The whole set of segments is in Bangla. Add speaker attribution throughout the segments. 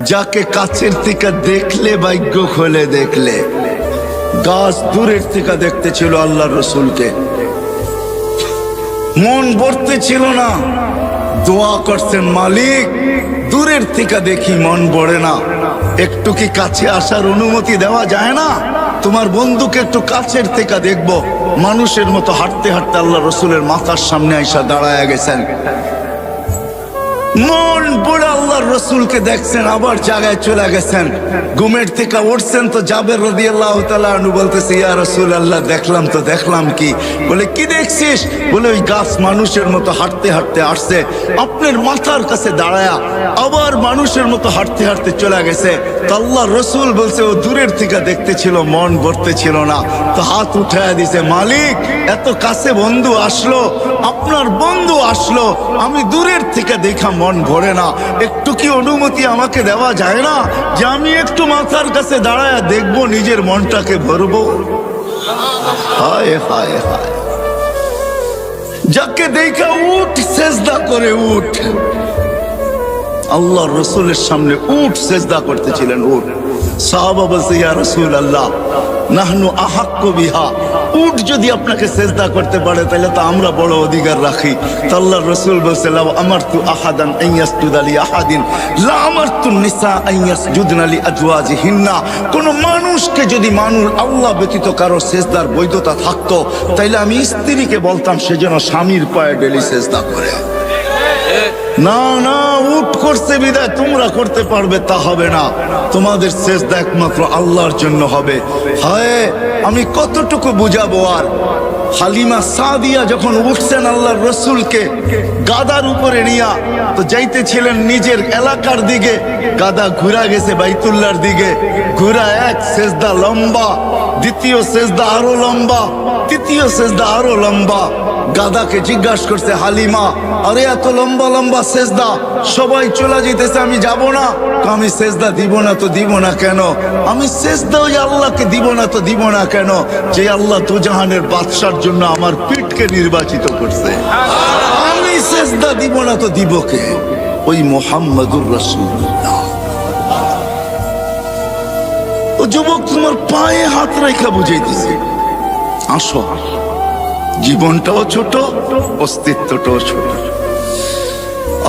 Speaker 1: যাকে কাছের থেকে দেখলে ভাগ্য খোলে দেখলে। গাছ দূরের থেকে দেখতে ছিল আল্লাহ রসুলকে, মন ভরতে ছিল না, দোয়া করছেন মালিক দূরের থেকে দেখি মন ভরে না, একটু কি কাছে আসার অনুমতি দেওয়া যায় না? তোমার বন্ধুকে একটু কাছের থেকে দেখবো। মানুষের মতো হাঁটতে হাঁটতে আল্লাহ রসুলের মাথার সামনে আইসা দাঁড়ায় গেছেন, মন পড়ে আল্লাহর রসুলকে দেখছেন, আবার জায়গায় চলে গেছেন। ঘুমের থেকে উঠছেন তো জাবের রাদিয়াল্লাহু তাআলা আনহু বলতেছে, ইয়া রাসূলুল্লাহ দেখলাম তো দেখলাম কি? বলে কি দেখছিস? বলে ওই গাছ মানুষের মতো হাঁটতে হাঁটতে আসছে, আপনার মাথার কাছে দাঁড়ায়া আবার মানুষের মতো হাঁটতে হাঁটতে চলে গেছে। তো আল্লাহর রসুল বলছে ও দূরের থেকে দেখতে ছিল, মন ভরতে ছিল না। তো হাত উঠায় দিছে, মালিক এত কাছে বন্ধু আসলো, আপনার বন্ধু আসলো, আমি দূরের থেকে দেখা মন ভরে না, একটু কি অনুমতি আমাকে দেওয়া যায় না যে আমি একটু মাথার কাছে দাঁড়ায় দেখবো, নিজের মনটাকে ভরবো? হায় হায় হায়, যাকে দেখা উঠ সেজদা করে উঠ। আল্লাহ রসুলের সামনে উঠ সেজদা করতেছিলেন, উঠ। সাহাবা বলছে, ইয়া রাসূলুল্লাহ নাহনু আহাক্কু বিহা, উট যদি আপনাকে সেজদা করতে পারে তাহলে তো আমরা বড় অধিকার রাখি। তো আল্লাহর রাসূল বলছে, লাউ আমারতু আহাদান আন ইয়াসজুদা লি আহাদিন লা আমারতু নিসা আন ইয়াসজুদনা লি আজওয়াজিহিন্না। কোন মানুষকে যদি আল্লাহ ব্যতীত কারো সেজদার বৈধতা থাকতো তাইলে আমি স্ত্রীকে বলতাম সে যেন স্বামীর পায়ে ডেলি সেজদা করে। না না, উট করছে বিদায় তোমরা করতে পারবে তা হবে না, তোমাদের সেজদা একমাত্র আল্লাহর জন্য হবে। হায় আমি কতটুকু বুঝাবো আর। হালিমা সাদিয়া যখন উঠছেন আল্লাহর রসুলকে গাদার উপরে নিয়া, তো যাইতেছিলেন নিজের এলাকার দিকে, গাদা ঘুরা গেছে বাইতুল্লাহর দিকে, ঘুরা এক সেজদা লম্বা, দ্বিতীয় সেজদা আরো লম্বা, তৃতীয় সেজদা আরো লম্বা। গাদাকে জিজ্ঞাসা করছে হালিমা, আরে এত লম্বা লম্বা সেজদা, সবাই চলে যেতেছে, আমি যাব না। আমি সেজদা দিব না তো দিব না কেন? আমি সেজদা ওই আল্লাহকে দিব না তো দিব না কেন যে আল্লাহ দুজাহানের বাদশার জন্য আমার পিঠকে নির্বাচিত করছে। আমি সেজদা দিব না তো দিব কে? ওই মুহাম্মাদুর রাসূলুল্লাহ। ও যুবক, তোমার পায়ে হাত রেখা বুঝাইতেছে, আসো, জীবনটাও ছোট, অস্তিত্বটাও ছোট।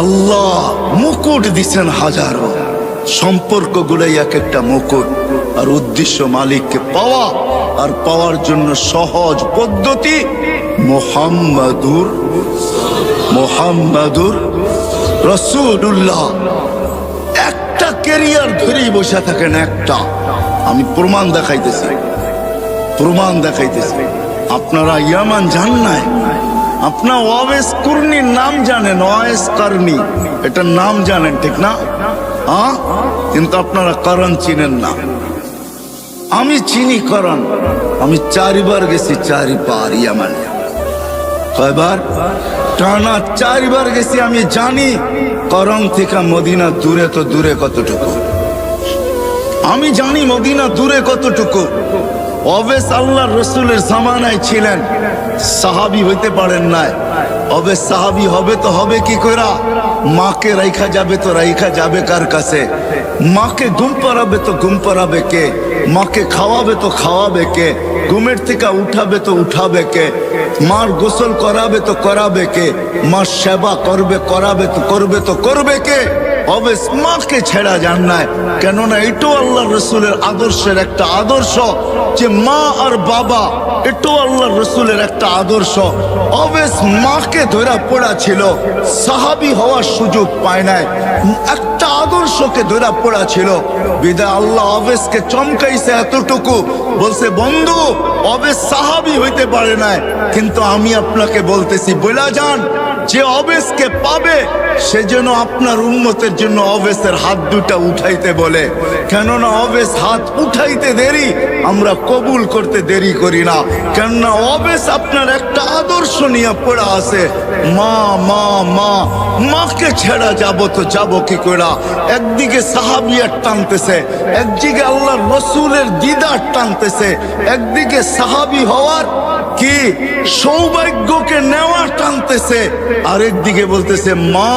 Speaker 1: আল্লাহ মুকুট দিচ্ছেন হাজারো, সম্পর্ক গুলাই এক একটা মুকুট, আর উদ্দেশ্য মালিককে পাওয়া, আর পাওয়ার জন্য সহজ পদ্ধতি মুহাম্মাদুর রাসূলুল্লাহ। একটা ক্যারিয়ার ধরেই বসে থাকেন, একটা। আমি প্রমাণ দেখাইতেছি। আপনারা ইয়ামান যান নাই, আপনার ওয়াইস কুরনির নাম জানেন, ওয়াইস কারনি এটার নাম জানেন, ঠিক না? কিন্তু আপনারা করণ চিনেন না। আমি চিনি করণ, আমি 4 বার গেছি, 4 বার ইয়ামানে। কয়বার? টানা 4 বার গেছি। আমি জানি করণ থেকে মদিনা দূরে তো দূরে কতটুকু, আমি জানি মদিনা দূরে কতটুকু। অবেস আল্লাহর রসুলের জামানায় ছিলেন, সাহাবি হইতে পারেন নাই। অবেস সাহাবি হবে তো হবে কি কইরা? মাকে রাইখা যাবে তো রাইখা যাবে কার কাছে? মাকে ঘুম পাড়াবে তো ঘুম পাড়াবে কে? মাকে খাওয়াবে তো খাওয়াবে কে? ঘুমের থেকে উঠাবে তো উঠাবে কে? মার গোসল করাবে তো করাবে কে? মার সেবা করাবে তো করবে কে? অবেস মাকে ছেড়া যান নাই, কেননা এটাও আল্লাহ রসুলের আদর্শের একটা আদর্শ যে মা আর বাবা, এটাও আল্লাহ রসুলের একটা আদর্শ। অবেস মাকে ধরা পড়া ছিল, সাহাবি হওয়ার সুযোগ পায় নাই, একটা আদর্শকে ধরা পড়া ছিল। বিদায় আল্লাহ অবেসকে চমকাইছে এতটুকু, বলছে বন্ধু অবেস সাহাবি হইতে পারে নাই, কিন্তু আমি আপনাকে বলতেছি বলা যান যে অবেসকে পাবে সে যেন আপনার উম্মতের জন্য অবেসের হাত দুটা উঠাইতে বলে, কেননা অবেস হাত উঠাইতে দেরি, আমরা কবুল করতে দেরি করি না। কেননা অবেস আপনার একটা আদর্শ নিয়ে পড়া আছে, মা মা মা, মাকে ছেড়া যাবো তো যাবো কি করে? একদিকে সাহাবিয়ার টানতেছে, একদিকে আল্লাহর রসুলের দিদার টানতেছে, একদিকে সাহাবি হওয়ার কি সৌভাগ্যকে নেওয়া টানতেছে, আরেকদিকে বলতেছে মা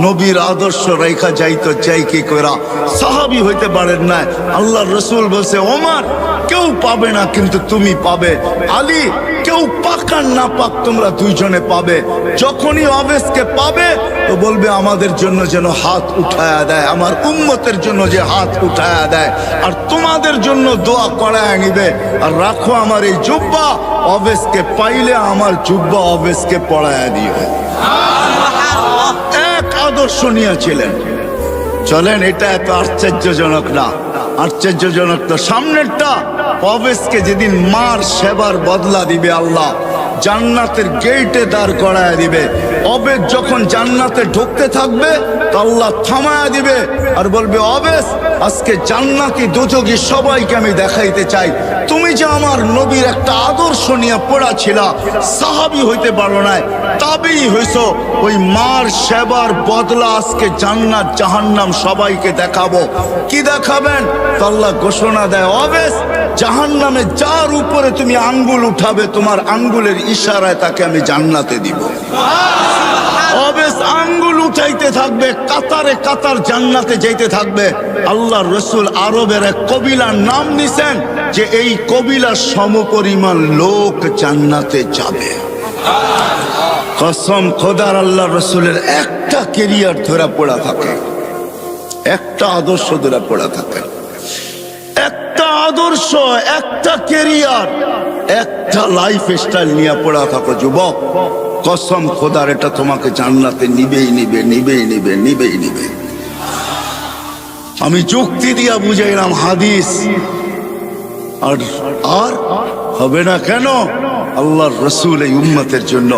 Speaker 1: নবীর আদর্শ রেখা যাইতো যাই কি কইরা সাহাবী হইতে পারেন না। আল্লাহ রসুল বলছে ওমর কেউ পাবে না কিন্তু তুমি পাবে, আলী কেউ পাক আর না পাক তোমরা দুইজনে পাবে। যখনই অবেশকে পাবে তো বলবে আমাদের জন্য যেন হাত উঠায়া দেয়, আমার উম্মতের জন্য যে হাত উঠায়া দেয়, আর তোমাদের জন্য দোয়া করায় নিবে। আর রাখো আমার এই জুব্বা, অবেশকে পাইলে আমার জুব্বা অবেশকে পড়ায়া দিবে। এক আদর্শ নিয়েছিলেন। চলেন, এটা এত আশ্চর্যজনক না। আশ্চর্যজনক তো সামনেরটা। অবেশকে যেদিন মার সেবার বদলা দিবে আল্লাহ, জান্নাতের গেটে দাঁড় করায় দিবে। অবেশ যখন জান্নাতে ঢুকতে থাকবে তো আল্লাহ থামায়া দিবে আর বলবে অবেশ আজকে জান্নাতি দোজখী সবাইকে আমি দেখাইতে চাই, তুমি যে আমার নবীর একটা আদর্শ নিয়ে পড়া ছিল, সাহাবী হইতে পারো না, তাবেই হইছো, ওই মার সেবার বদলা আজকে জান্নাত জাহান্নাম সবাইকে দেখাবো। কি দেখাবেন? তো আল্লাহ ঘোষণা দেয় অবেশ জাহান্নামে যার উপরে তুমি আঙ্গুল উঠাবে তোমার আঙ্গুলের ইশারায় তাকে আমি জান্নাতে দিব। অবেশ আঙ্গুল উঠাইতে থাকবে, কাতারে কাতার জান্নাতে যাইতে থাকবে। আল্লাহ রসুল আরবের এক কবিলার নাম নিছেন যে এই কবিলার সমপরিমাণ লোক জান্নাতে যাবে। কসম খোদার, আল্লাহ রসুলের একটা কেরিয়ার ধরা পড়া থাকে, একটা আদর্শ ধরা পড়া থাকে, একটা আদর্শ, একটা কেরিয়ার, একটা লাইফ স্টাইল নিয়ে পড়া থাকো যুবক। কসম খোদার, এটা তোমাকে জান্নাতে নিবেই নিবে, নিবেই নিবে, নিবেই নিবে। আমি যুক্তি দিয়া বুঝাইলাম হাদিস, আর আর হবে না কেন? আল্লাহর রাসূল এই উম্মতের জন্য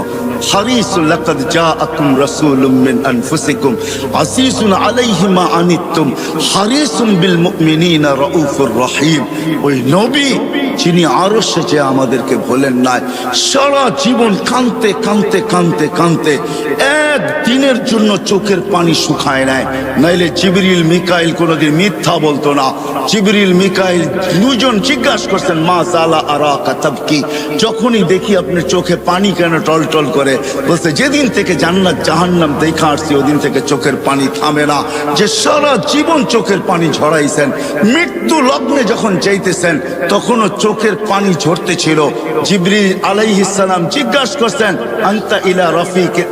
Speaker 1: হারিসুল লাকাদ জাআকুম রাসূলুম মিন আনফুসিকুম আসিসুন আলাইহি মা আনিতুম হারিসুম বিল মুমিনিনা রাউফুর রহিম। ওই নবী যিনি আরশে যে আমাদেরকে বলেন নাই, সারা জীবন কাঁদতে কাঁদতে কাঁদতে কাঁদতে এক দিনের জন্য চোখের পানি শুকায় নাই। নাইলে জিবরিল মিকাইল কোনোদিন মিথ্যা বলতো না। জিবরিল মিকাইল দুজন জিজ্ঞাসা করছেন মা জালা আরাকা তাবকি, যখনই দেখি আপনার চোখে পানি কেন টলটল করে? বলছে যেদিন থেকে জান্নাত জাহান্নাম দেখা আসছি ওদিন থেকে চোখের পানি থামে না। যে সারা জীবন চোখের পানি ঝরাইছেন, মৃত্যু লগ্নে যখন চাইতেছেন তখনও চোখের পানি ঝরতে ছিল। জিবরিল আলাইহিস সালাম জিজ্ঞাসা করছেন আনতা ইলা রাফিকি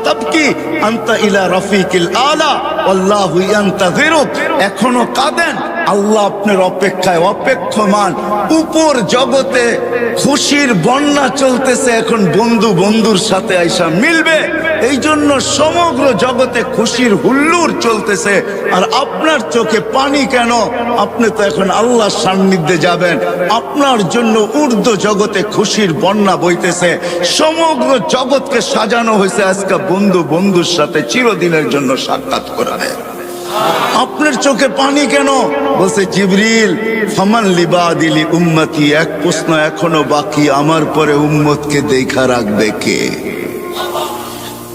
Speaker 1: তাবকি আনতা ইলা রাফিকিল আলা আল্লাহু ইয়ান্তাযিরুক। এখনো কাঁদেন? আল্লাহ আপনার অপেক্ষায় অপেক্ষমান। উপর জগতে খুশির বন্যা চলতেছে, এখন বন্ধু বন্ধুর সাথে আইসা মিলবে, এই জন্য সমগ্র জগতে খুশির হুল্লোড় চলতেছে। আর আপনার চোখে পানি কেন? আপনি তো এখন আল্লাহর সান্নিধ্যে যাবেন, আপনার জন্য ঊর্ধ্ব জগতে খুশির বন্যা বইতেছে। সমগ্র জগৎকে সাজানো হয়েছে আজকে বন্ধু বন্ধুর সাথে চিরদিনের জন্য সাক্ষাৎ করাবে। আপনার চোখে পানি কেন? বলছে জিবরিল ফামান লিবাদিলি উম্মতি, এক প্রশ্ন এখনো বাকি, আমার পরে উম্মতকে দেখা রাখবে কে?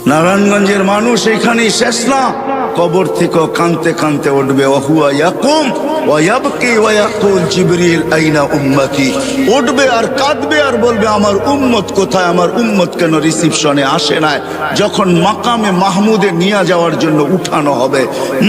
Speaker 1: নারায়ণগঞ্জের মানুষ এখানেই শেষ না, কবর থেকে কানতে কানতে উঠবে ওহুয়া ইয়াকুম ওয়া ইয়াবকি ওয়া ইয়াকুল জিবরিল আইনা উম্মতি। উঠবে আর কাঁদবে আর বলবে আমার উম্মত কোথায়, আমার উম্মত কেন রিসিপশনে আসে না? যখন মাকামে মাহমুদে নিয়ে যাওয়ার জন্য উঠানো হবে,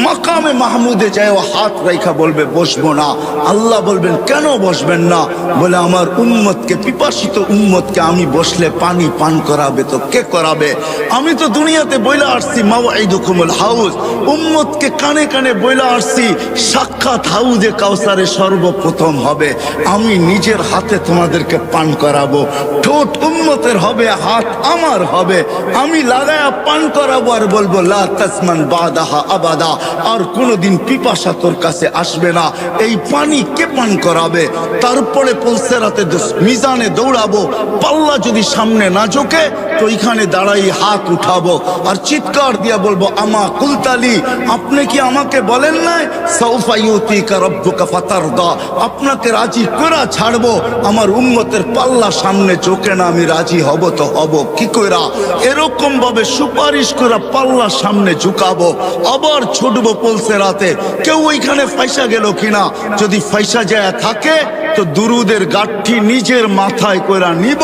Speaker 1: মাকামে মাহমুদে যায় ও হাত রেখা বলবে বসবো না। আল্লাহ বলবেন কেন বসবেন না? বলে আমার উম্মতকে, পিপাসিত উম্মতকে আমি বসলে পানি পান করাবে তো কে করাবে? আমি তো দুনিয়াতে বইলা আসছি মাওয়াইদুকুমুল হাউজ, উম্মতকে কানে কানে বইলা আসছি সাক্ষাৎ হাউজে কাউসারে সর্বপ্রথম হবে, আমি নিজের হাতে তোমাদেরকে পান করাবো। ঠোঁট উম্মতের হবে, হাত আমার হবে, আমি লাগায়া পান করাবো আর বলবো লা তাসমান বাদাহা আবাদা, আর কোনোদিন পিপাসা তোর কাছে আসবে না। এই পানি কে পান করাবে? তারপরে পুলসেরাতে মিজানে দৌড়াবো, পাল্লা যদি সামনে না ঝোঁকে তো এখানে দাঁড়াই হাত উঠাবো আর চিৎকার দিয়া বলবো আমা কুলতালি, আপনি কি আমাকে বলেন নাই সাউফা ইউতিকা রাব্বুকা ফাতারদা, আপনাকে রাজি করা ছাড়বো। আমার উম্মতের পাল্লা সামনে চোখে না, আমি রাজি হব তো হব কি কইরা? এরকম ভাবে সুপারিশ করে পাল্লা সামনে ঝুঁকাবো, আবার ছুটবো পুলসেরাতে। কেউ ওইখানে ফাইসা গেল কিনা? যদি ফাইসা যায় থাকে তো দুরুদের গাঠি নিজের মাথায় কইরা নিব,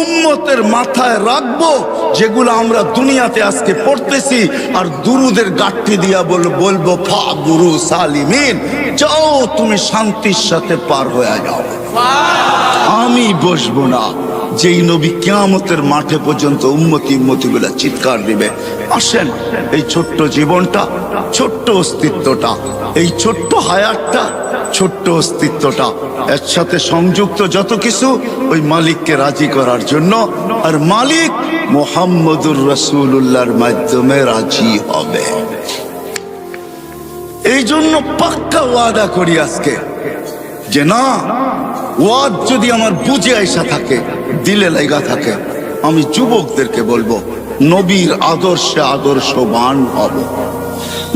Speaker 1: উম্মতের মাথায় রাখবো, যেগুলো আমরা দুনিয়াতে আজকে পড়তেছি, আর দুরুদের গাঠি দিয়া বলবো ফা গুরু সালিমিন, যাও তুমি শান্তির সাথে পার হয়ে যাও। আমি বসবো না। যেই নবী কিয়ামতের মাঠে পর্যন্ত উম্মতি গুলা চিৎকার দিবে, আসেন এই ছোট্ট জীবনটা, ছোট্ট অস্তিত্বটা, এই ছোট্ট হায়াতটা, ছোট্ট অস্তিত্বটা এর সাথে সংযুক্ত যত কিছু ওই মালিককে রাজি করার জন্য, আর মালিক মুহাম্মদুর রাসূলুল্লাহর মাধ্যমে রাজি হবে। এই জন্য পাক্কা ওয়াদা করি আজকে যে না, ওয়াদ যদি আমার বুঝে আইসা থাকে, দিলে লাগা থাকে, আমি যুবকদেরকে বলবো নবীর আদর্শে আদর্শবান হব,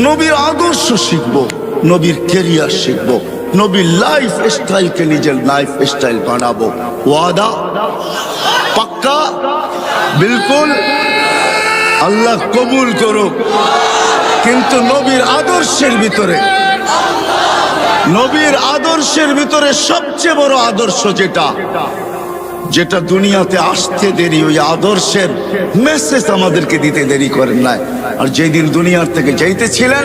Speaker 1: নবীর আদর্শ শিখবো, নবীর কেরিয়ার শিখবো, নবীর লাইফ স্টাইলকে নিজের লাইফ স্টাইল বানাবো। ওয়াদা পাক্কা, বিলকুল। আল্লাহ কবুল করুক। কিন্তু নবীর আদর্শের ভিতরে, নবীর আদর্শের ভিতরে সবচেয়ে বড় আদর্শ যেটা দুনিয়াতে আসতে দেরি, ওই আদর্শের মেসেজ আমাদেরকে দিতে দেরি করেন নাই। আর যেদিন দুনিয়ার থেকে যাইতেছিলেন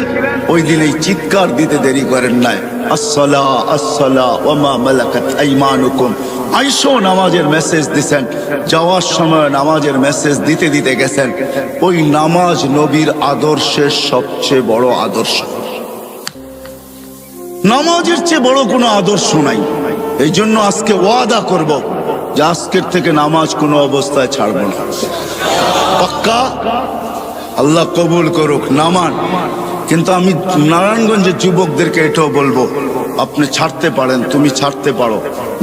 Speaker 1: ওই দিন এই চিৎকার দিতে দেরি করেন নাই, আসসালা আসসালা ওয়া মা মালাকাত আইমানুকুম। আইসো নামাজের মেসেজ দিছেন, যাওয়ার সময় নামাজের মেসেজ দিতে দিতে গেছেন। ওই নামাজ নবীর আদর্শের সবচেয়ে বড় আদর্শ। নামাজের চেয়ে বড় কোনো আদর্শ নাই। এই জন্য আজকে ওয়াদা করব যে আজকের থেকে নামাজ কোনো অবস্থায় ছাড়ব না। পাক্কা? আল্লাহ কবুল করুক। নামান। কিন্তু আমি নারায়ণগঞ্জের যুবকদেরকে এটাও বলবো, আপনি ছাড়তে পারেন, তুমি ছাড়তে পারো,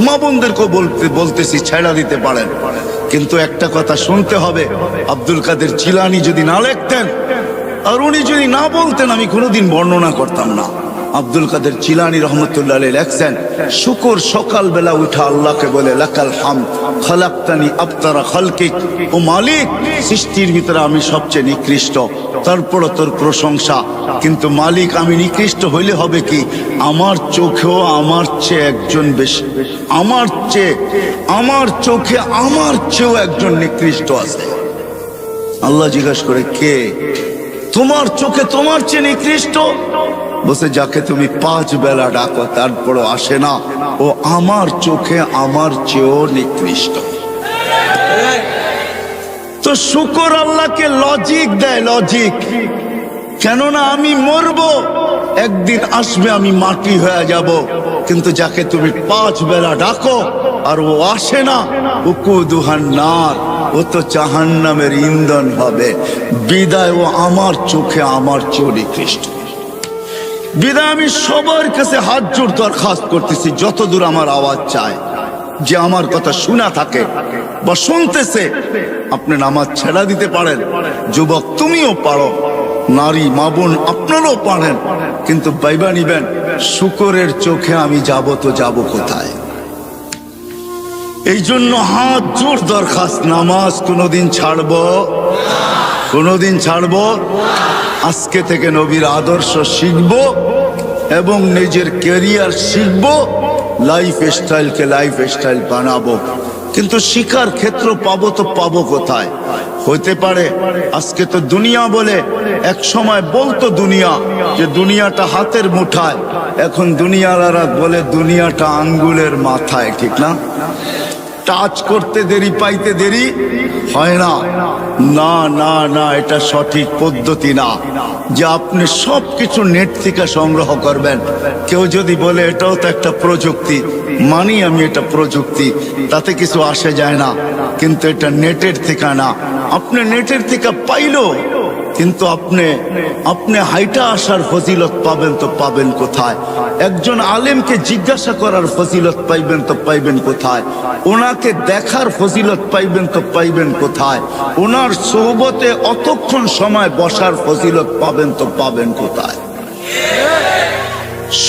Speaker 1: মা বোনদেরকেও বলতেছি ছেড়া দিতে পারেন। কিন্তু একটা কথা শুনতে হবে, আব্দুল কাদের জিলানী যদি না লিখতেন আর উনি যদি না বলতেন, আমি কোনোদিন বর্ণনা করতাম না। আব্দুল কাদের জিলানী রহমতুল্লাহ আলাইহি লেখছেন, শুকর সকালবেলা উঠা আল্লাহকে বলে লাকাল হামদ খালাকতানি আবতারা খালকিক, ও মালিক সৃষ্টির ভিতরে আমি সবচেয়ে নিকৃষ্ট, তারপর তোর প্রশংসা। কিন্তু মালিক আমি নিকৃষ্ট হইলে হবে কি, আমার চোখেও আমার চেয়ে একজন বেশি, আমার চোখে আমার চেয়েও একজন নিকৃষ্ট আছে। আল্লাহ জিজ্ঞাসা করে, কে? তোমার চোখে তোমার চেয়ে নিকৃষ্ট? বসে যাকে তুমি 5 বেলা ডাকো তারপরও আসে না, ও আমার চোখে আমার চেয়েও নিকৃষ্ট। তো শুকর আল্লাহকে লজিক দেয়, লজিক। কেননা আমি মরবো, একদিন আসবে আমি মাটি হয়ে যাব। কিন্তু যাকে তুমি 5 বেলা ডাকো আর ও আসে না, উকুদুহান নার, ও তো জাহান্নামের ইন্ধন হবে। বিদায় ও আমার চোখে আমার চেয়েও নিকৃষ্ট। বিদায় আমি সবার কাছে হাত জোড় দরখাস্ত করতেছি, যতদূর আমার আওয়াজ চায়, যে আমার কথা শোনা থাকে বা শুনতেছে, আপনি নামাজ ছেড়া দিতে পারেন। যুবক তুমিও পারো, নারী মা বোন আপনারাও পারেন, কিন্তু বাইবা নিবেন শুকরের চোখে আমি যাব তো যাব কোথায়? এই জন্য হাত জোড় দরখাস্ত, নামাজ কোনোদিন ছাড়বো, কোনোদিন ছাড়বো। আজকে থেকে নবীর আদর্শ শিখব এবং নিজের ক্যারিয়ার শিখব, লাইফ স্টাইলকে লাইফ স্টাইল বানাবো। কিন্তু শিকার ক্ষেত্র পাবো তো পাবো কোথায়? হইতে পারে আজকে তো দুনিয়া বলে, এক সময় বলতো দুনিয়া যে দুনিয়াটা হাতের মুঠায়, এখন দুনিয়ালারা বলে দুনিয়াটা আঙ্গুলের মাথায়, ঠিক না? টাচ করতে দেরি, পাইতে দেরি হয় না। না না না, এটা সঠিক পদ্ধতি না যে আপনি সবকিছু নেট থেকে সংগ্রহ করবেন। কেউ যদি বলে এটাও তো একটা প্রযুক্তি, মানি আমি এটা প্রযুক্তি, তাতে কিছু আসে যায় না। কিন্তু এটা নেটের থেকে না। আপনি নেটের থেকে পাইলো, কিন্তু আপনি হাইটা আসার ফজিলত পাবেন তো পাবেন কোথায়? একজন আলেমকে জিজ্ঞাসা করার ফজিলত পাইবেন তো পাইবেন কোথায়? ওনাকে দেখার ফজিলত পাইবেন তো পাইবেন কোথায়? ওনার সোহবতে অতক্ষণ সময় বসার ফজিলত পাবেন তো পাবেন কোথায়?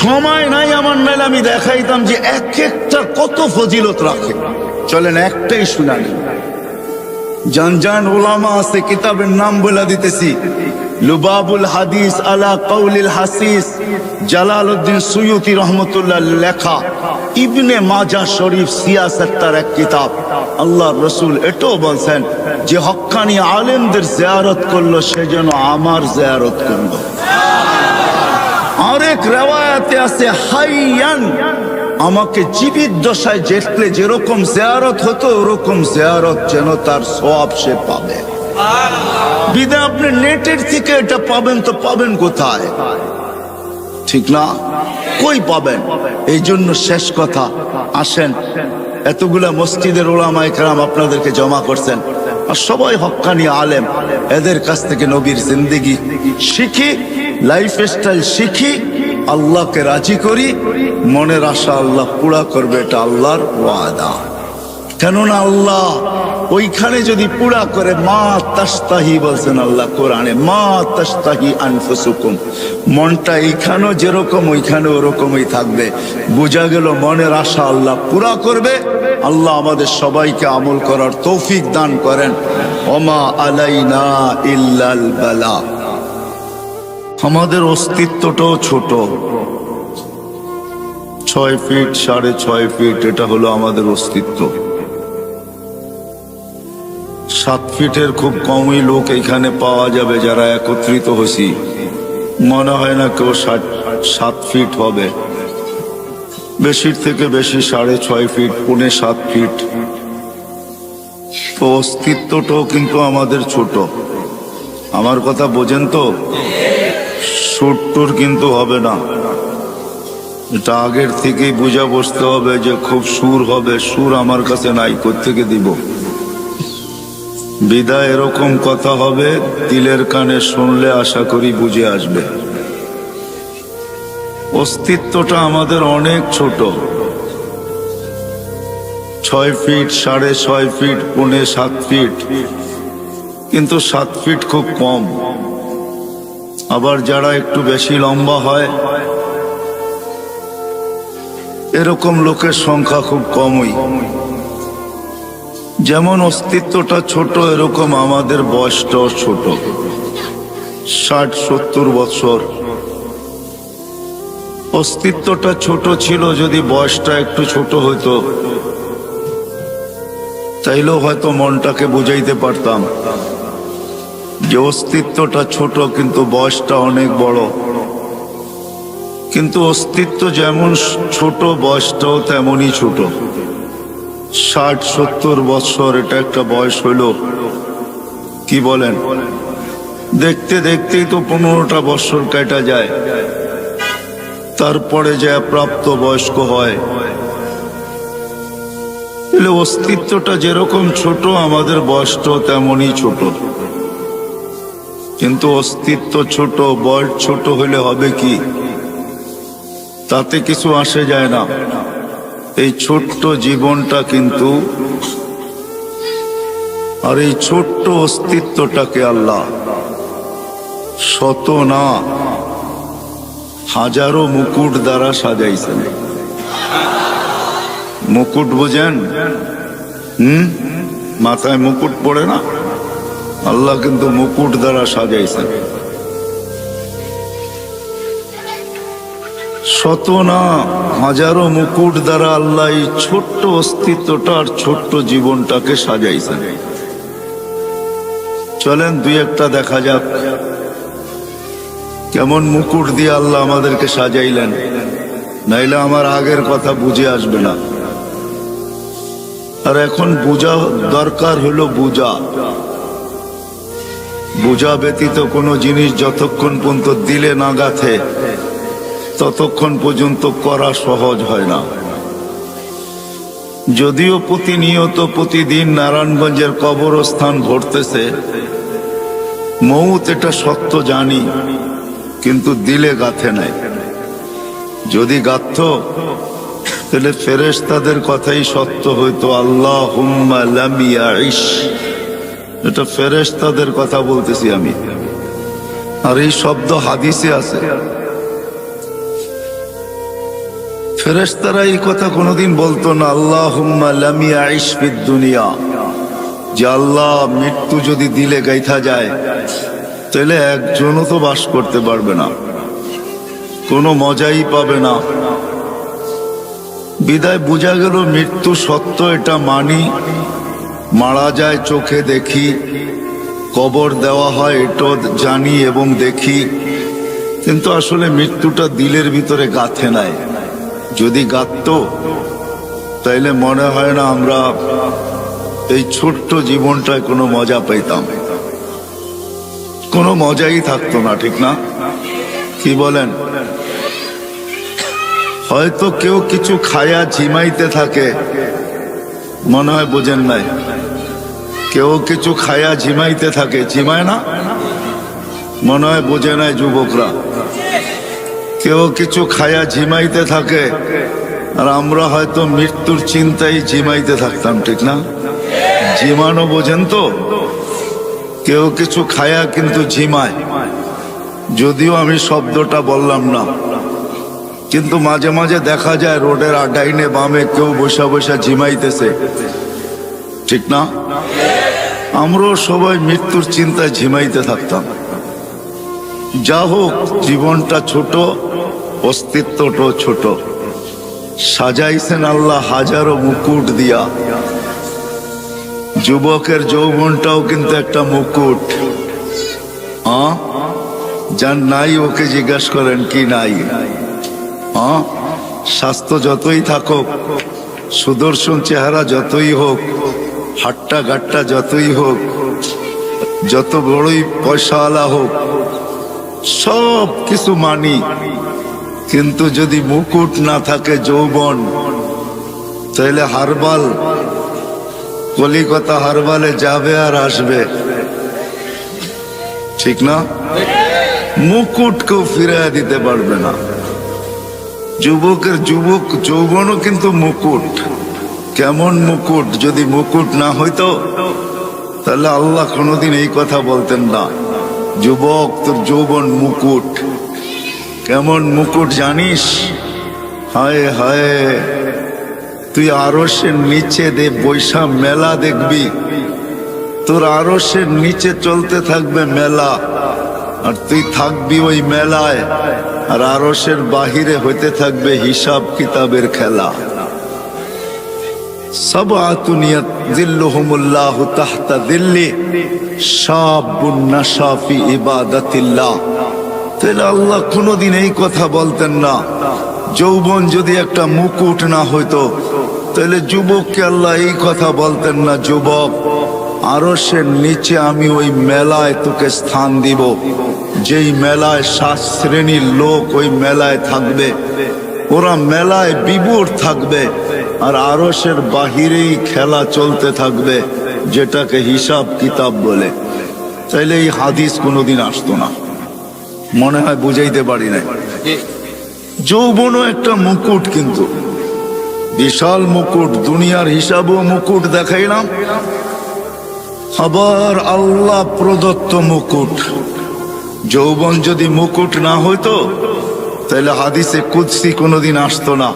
Speaker 1: সময় নাই আমার, নাইলে আমি দেখাইতাম যে এক একটা কত ফজিলত রাখে। চলেন একটাই শুনানি। জান ওলামা আছে, কিতাবের নাম বলে দিতেছি, লুবাবুল হাদিস আলা কাউলিল হাসিস, জালালউদ্দিন সুয়ুতি রহমতুল্লাহ লেখা, ইবনে মাজাহ শরীফ সিয়াসাত, তার এক কিতাব। আল্লাহ রসুল এটাও বলছেন যে হক্কানি আলেমদের জিয়ারত করলো সে যেন আমার জিয়ারত করলো। আরেক রিওয়ায়াতে আছে হাইয়ান, আমাকে জীবিত দশায় দেখলে যেরকম জিয়ারত হতো ওরকম জিয়ারত যেন তার সওয়াব সে পাবে। বিদায় আপনি নেটের থেকে এটা পাবেন তো পাবেন কোথায়? ঠিক না? কই পাবেন? এই জন্য শেষ কথা, আসেন এতগুলা মসজিদের উলামায়ে কেরাম আপনাদেরকে জমা করছেন আর সবাই হক্কানি আলেম, এদের কাছ থেকে নবীর জিন্দেগি শিখি, লাইফ স্টাইল শিখি, আল্লাহকে রাজি করি, মনের আশা আল্লাহ পুরা করবে, এটা আল্লাহর ওয়াদা। কেননা আল্লাহ ওইখানে যদি পুরা করে, মা তাস্তাহি বলছেন আল্লাহ কোরআনে, মা তাস্তাহি আনফুসুকুম, মনটা এইখানেও যেরকম ওইখানে ওরকমই থাকবে। বোঝা গেল মনের আশা আল্লাহ পুরা করবে। আল্লাহ আমাদের সবাইকে আমল করার তৌফিক দান করেন। ওমা আলাইনা ইল্লাল বালা। আমাদের অস্তিত্বটাও ছোট, 6 ফিট 6.5 ফিট, এটা হলো আমাদের অস্তিত্ব। 7 ফিটের খুব কমই লোক এখানে পাওয়া যাবে যারা একত্রিত হয়েছি। মনে হয় না কেউ 7 ফিট হবে, বেশির থেকে বেশি 6.5 ফিট, 6.25 ফিট। তো অস্তিত্বটাও কিন্তু আমাদের ছোট। আমার কথা বোঝেন তো? সুরটুর কিন্তু হবে না, এটা আগের থেকেই বুঝা বসতে হবে যে খুব সুর হবে। সুর আমার কাছে নাই, কোত্থেকে দিব? বিদায় এরকম কথা হবে, দিলের কানে শুনলে আশা করি বুঝে আসবে। অস্তিত্বটা আমাদের অনেক ছোট, 6 ফিট 6.5 ফিট 6.25 ফিট, কিন্তু 7 ফিট খুব কম। আবার যারা একটু বেশি লম্বা হয় এরকম লোকের সংখ্যা খুব কমই। যেমন অস্তিত্বটা ছোট, এরকম আমাদের বয়সটাও ছোট, 60-70 বছর। অস্তিত্বটা ছোট ছিল, যদি বয়সটা একটু ছোট হইতো তাইলেও হয়তো মনটাকে বুঝাইতে পারতাম যে অস্তিত্বটা ছোট কিন্তু বয়সটা অনেক বড়। কিন্তু অস্তিত্ব যেমন ছোট, বয়সটাও তেমনই ছোট। 60-70 বছর এটা একটা বয়স হইল, কি বলেন? দেখতে দেখতেই তো 15টা বছর কেটে যায়, তারপরে যে প্রাপ্ত বয়স্ক হয়। এলে অস্তিত্বটা যেরকম ছোট, আমাদের বয়সটাও তেমনই ছোট। কিন্তু অস্তিত্ব ছোট, বয়স ছোট হইলে হবে কি? তাতে কিছু আসে যায় না। এই ছোট্ট জীবনটা কিন্তু, আর এই ছোট্ট অস্তিত্বটাকে আল্লাহ শত না হাজারো মুকুট দ্বারা সাজাইছেন। মুকুট বোঝেন? মাথায় মুকুট পড়ে না? আল্লাহ কিন্তু মুকুট দ্বারা সাজাইছেন। শত না হাজারো মুকুট দ্বারা আল্লাহ এই ছোট্ট অস্তিত্বটা আর ছোট্ট জীবনটাকে সাজাইছেন। চলেন 2-1টা দেখা যাক কেমন মুকুট দিয়ে আল্লাহ আমাদেরকে সাজাইলেন, নাইলে আমার আগের কথা বুঝে আসবে না। আর এখন বুঝা দরকার হলো বুঝা। বুঝা ব্যতীত কোনো জিনিস যতক্ষণ পর্যন্ত দিলে না গাথে ততক্ষণ পর্যন্ত করা সহজ হয় না। যদিও প্রতিনিয়ত প্রতিদিন নারায়ণগঞ্জের কবরস্থান ভরতেছে, মৌত এটা সত্য জানি, কিন্তু দিলে গাথে নাই। যদি গাথত তাহলে ফেরেশতাদের কথাই সত্য হইতো। আল্লাহুম্মা লাম ইয়াইশ, এটা ফেরেশতাদের কথা বলতেছি আমি। আর এই শব্দ হাদিসে আছে। ফেরেশতারা এই কথা কোনোদিন বলতো না, আল্লাহুম্মা লাম ইয়াইশ ফিদ দুনিয়া, যে আল্লাহ মৃত্যু যদি দিলে গাইথা যায় তাহলে একজনও তো বাস করতে পারবে না, কোনো মজাই পাবে না। বিদায় বোঝা গেল মৃত্যু সত্য, এটা মানি, মারা যায় চোখে দেখি, কবর দেওয়া হয় এটাও জানি এবং দেখি, কিন্তু আসলে মৃত্যুটা দিলের ভিতরে গাঁথে নাই। যদি গাঁথতো তাইলে মনে হয় না আমরা এই ছোট্ট জীবনটায় কোনো মজা পাইতাম, কোনো মজাই থাকতো না, ঠিক না? কি বলেন? হয়তো কেউ কিছু খায়া ঝিমাইতে থাকে, মনে হয় বোঝেন নাই, কেউ কিছু খায়া ঝিমাইতে থাকে, ঝিমায় না? মনে হয় বোঝে নাই যুবকরা। কেউ কিছু খায়া ঝিমাইতে থাকে, আর আমরা হয়তো মৃত্যুর চিন্তায় ঝিমাইতে থাকতাম, ঠিক না? ঝিমানো বোঝেন তো? কেউ কিছু খায়া কিন্তু ঝিমায়, যদিও আমি শব্দটা বললাম না, কিন্তু মাঝে মাঝে দেখা যায় রোডের ডাইনে বামে কেউ বসা বসা ঝিমাইতেছে, ঠিক না? আমরাও সবাই মৃত্যুর চিন্তায় ঝিমাইতে থাকতাম। যা হোক, জীবনটা ছোট, অস্তিত্বটাও ছোট। সাজাইছেন আল্লাহ হাজারো মুকুট দিয়া। যুবকের যৌবনটাও কিন্তু একটা মুকুট। যার নাই ওকে জিজ্ঞাসা করেন কি নাই। স্বাস্থ্য যতই থাকুক, সুদর্শন চেহারা যতই হোক, হাট্টা গাট্টা যতই হোক, যত বড়ই পয়সাওয়ালা হোক, সব কিছু মানি, কিন্তু যদি মুকুট না থাকে যৌবন, তাহলে হারবাল, কলিকাতা হারবালে যাবে আর আসবে, ঠিক না? মুকুট কেউ ফিরিয়ে দিতে পারবে না। যুবকের যৌবনও কিন্তু মুকুট। কেমন মুকুট? যদি মুকুট না হইতো তাহলে আল্লাহ কোনোদিন এই কথা বলতেন না, যুবক তোর যৌবন মুকুট। কেমন মুকুট জানিস? হায় হায়, তুই আরশের নিচে বৈশা মেলা দেখবি, তোর আরশের নিচে চলতে থাকবে মেলা, আর তুই থাকবি ওই মেলায়, আর আরশের বাহিরে হইতে থাকবে হিসাব কিতাবের খেলা। সাবআতুন ইয়াযিল্লুহুমুল্লাহু তাহতা যিল্লি শাবুন নাশা ফি ইবাদাতিল্লাহ। তাহলে আল্লাহ কোনোদিন এই কথা বলতেন না, যৌবন যদি একটা মুকুট না হইতো তাহলে যুবককে আল্লাহ এই কথা বলতেন না, যুবক আরশের নিচে আমি ওই মেলায় তোকে স্থান দিব, যেই মেলায় 7 শ্রেণীর লোক ওই মেলায় থাকবে, ওরা মেলায় বিভোর থাকবে, আর আরশের বাহিরেই খেলা চলতে থাকবে, যেটাকে হিসাব কিতাব বলে। তাইলে এই হাদিস কোনোদিন আসতো না। মনে হয় বুঝাইতে পারি নাই। যৌবনও একটা মুকুট, কিন্তু বিশাল মুকুট। দুনিয়ার হিসাবও মুকুট দেখাইলাম, আবার আল্লাহ প্রদত্ত মুকুট। যৌবন যদি মুকুট না হইতো তাহলে হাদিসে কুদসি কোনোদিন আসতো না।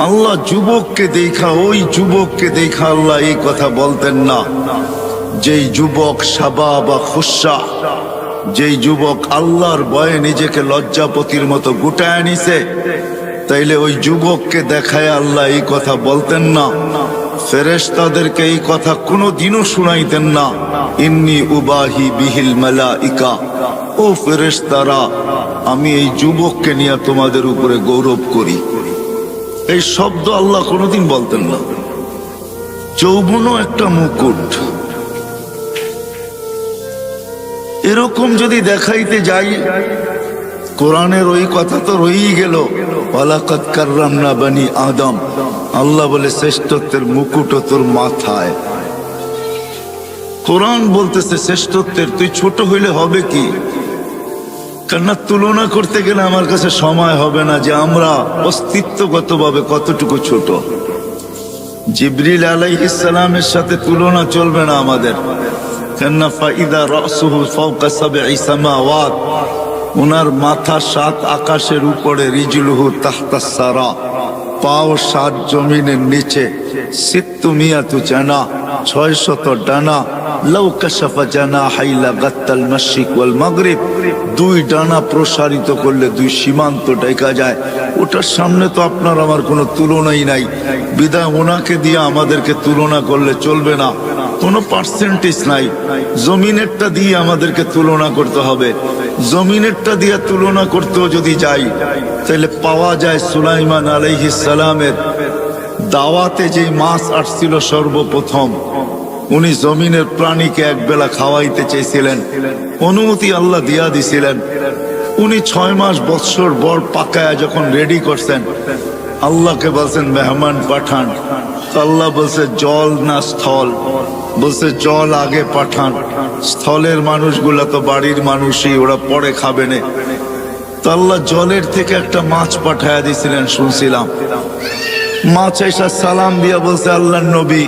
Speaker 1: আল্লাহ যুবককে দেখা, ওই যুবককে দেখা আল্লাহ এই কথা বলতেন না, যেই যুবক শাবাবা খুশা, যেই যুবক আল্লাহর ভয়ে নিজেকে লজ্জাপতির মতো গুটায় নিছে, তাইলে ওই যুবককে দেখায় আল্লাহ এই কথা বলতেন না। ফেরেশতাদেরকে এই কথা কোনোদিনও শুনাইতেন না, ইন্নী উবাহি বিহিল মালাইকা, ও ফেরেশতারা, আমি এই যুবককে নিয়ে তোমাদের উপরে গৌরব করি। এই শব্দ আল্লাহ কোনোদিন বলতেন না। যৌবনও একটা মুকুট। এরকম যদি দেখাইতে যাই, কোরআনের ওই কথা তো রয়েই গেল, ওয়ালাকাদ কাররামনা বনি আদম। আল্লাহ বলে শ্রেষ্ঠত্বের মুকুট তোর মাথায়। কোরআন বলতেছে শ্রেষ্ঠত্বের, তুই ছোট হইলে হবে কি? কেননা তুলনা করতে গেলে আমার কাছে সময় হবে না যে আমরা অস্তিত্বগতভাবে কতটুকু ছোট। জিবরিল আলাইহিস সালামের সাথে তুলনা চলবে না আমাদের, কেননা ফাইদা রাসুহু ফাওকা সাবঈ সামাওয়াত, ওনার মাথা 7 আকাশের উপরে, রিজলুহু তাহতাস সারা, পাও 7 জমিনের নিচে, সিত্তুমিয়াতু জানা, 600 ডানা, লাউ কাশাফা জানাহাই লাগাত্তাল মাশরিক ওয়াল মাগরিব, 2 ডানা প্রসারিত করলে 2 সীমান্ত ঢেকা যায়। ওটার সামনে তো আপনার আমার কোনো তুলনাই নাই, বিধায় ওনাকে দিয়ে আমাদেরকে তুলনা করলে চলবে না। কোনো পার্সেন্টেজ নাই। জমিনেরটা দিয়ে আমাদেরকে তুলনা করতে হবে। জমিনেরটা দিয়ে তুলনা করতেও যদি যাই তাহলে পাওয়া যায় সুলাইমান আলাইহিস সালামের দাওয়াতে যে মাছ আসছিল সর্বপ্রথম, উনি জমিনের প্রাণীকে একবেলা খাওয়াইতে চেয়েছিলেন, অনুমতি আল্লাহ দিয়া দিছিলেন। উনি 6 মাস বৎসর বর পাকায়া যখন রেডি করছেন, আল্লাহকে বলছেন মেহমান পাঠান। আল্লাহ বলছে জল না স্থল? বলছে জল আগে পাঠান, স্থলের মানুষগুলা তো বাড়ির মানুষই, ওরা পরে খাবে না। তো আল্লাহ জলের থেকে একটা মাছ পাঠায়া দিছিলেন শুনছিলাম। মাছ এসা সালাম দিয়া বলছে আল্লাহর নবী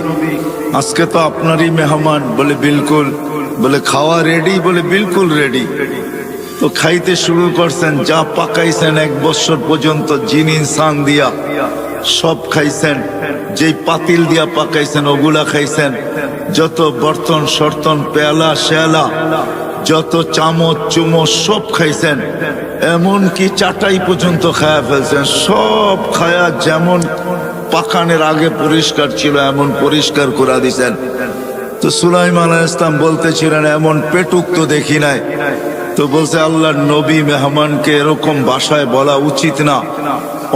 Speaker 1: আজকে তো আপনারই মেহমান। বলে বিলকুল। বলে খাওয়া রেডি? বলে বিলকুল রেডি। তো খাইতে শুরু করছেন, যা পাকাইছেন 1 বছর পর্যন্ত জিন ইনসান দিয়া সব খাইছেন। যেই পাতিল দিয়া পাকাইছেন ওগুলা খাইছেন, যত বর্তন সর্তন পেয়ালা শেয়ালা যত চামচ চুমচ সব খাইছেন, এমনকি চাটাই পর্যন্ত খায়া ফেলছেন। সব খায়া যেমন পাকানের আগে পরিষ্কার ছিল এমন পরিষ্কার করে দিছেন। তো সুলাইমান আলাইহিস সালাম বলতেছিলেন এমন পেটুক তো দেখি নাই। তো বলছে আল্লাহর নবী মেহমানকে এরকম ভাষায় বলা উচিত না,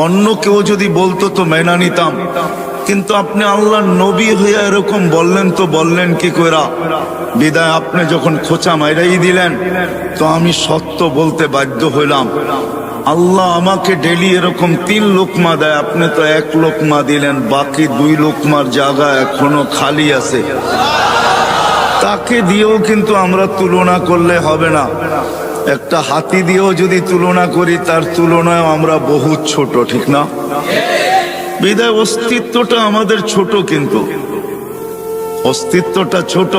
Speaker 1: অন্য কেউ যদি বলতো তো মেনা নিতাম, কিন্তু আপনি আল্লাহর নবী হইয়া এরকম বললেন, তো বললেন কি কইরা? বিদায় আপনি যখন খোঁচা মাইরাই দিলেন তো আমি সত্য বলতে বাধ্য হইলাম। আল্লাহ আমাকে ডেলি এরকম 3 লোকমা দেয়, আপনি তো 1 লোকমা দিলেন, বাকি 2 লোকমার জায়গা এখনো খালি আছে। তাকে দিয়েও কিন্তু আমরা তুলনা করলে হবে না। একটা হাতি দিয়েও যদি তুলনা করি তার তুলনায় আমরা বহুত ছোট, ঠিক না? বিদায় অস্তিত্বটা আমাদের ছোট, কিন্তু অস্তিত্বটা ছোট,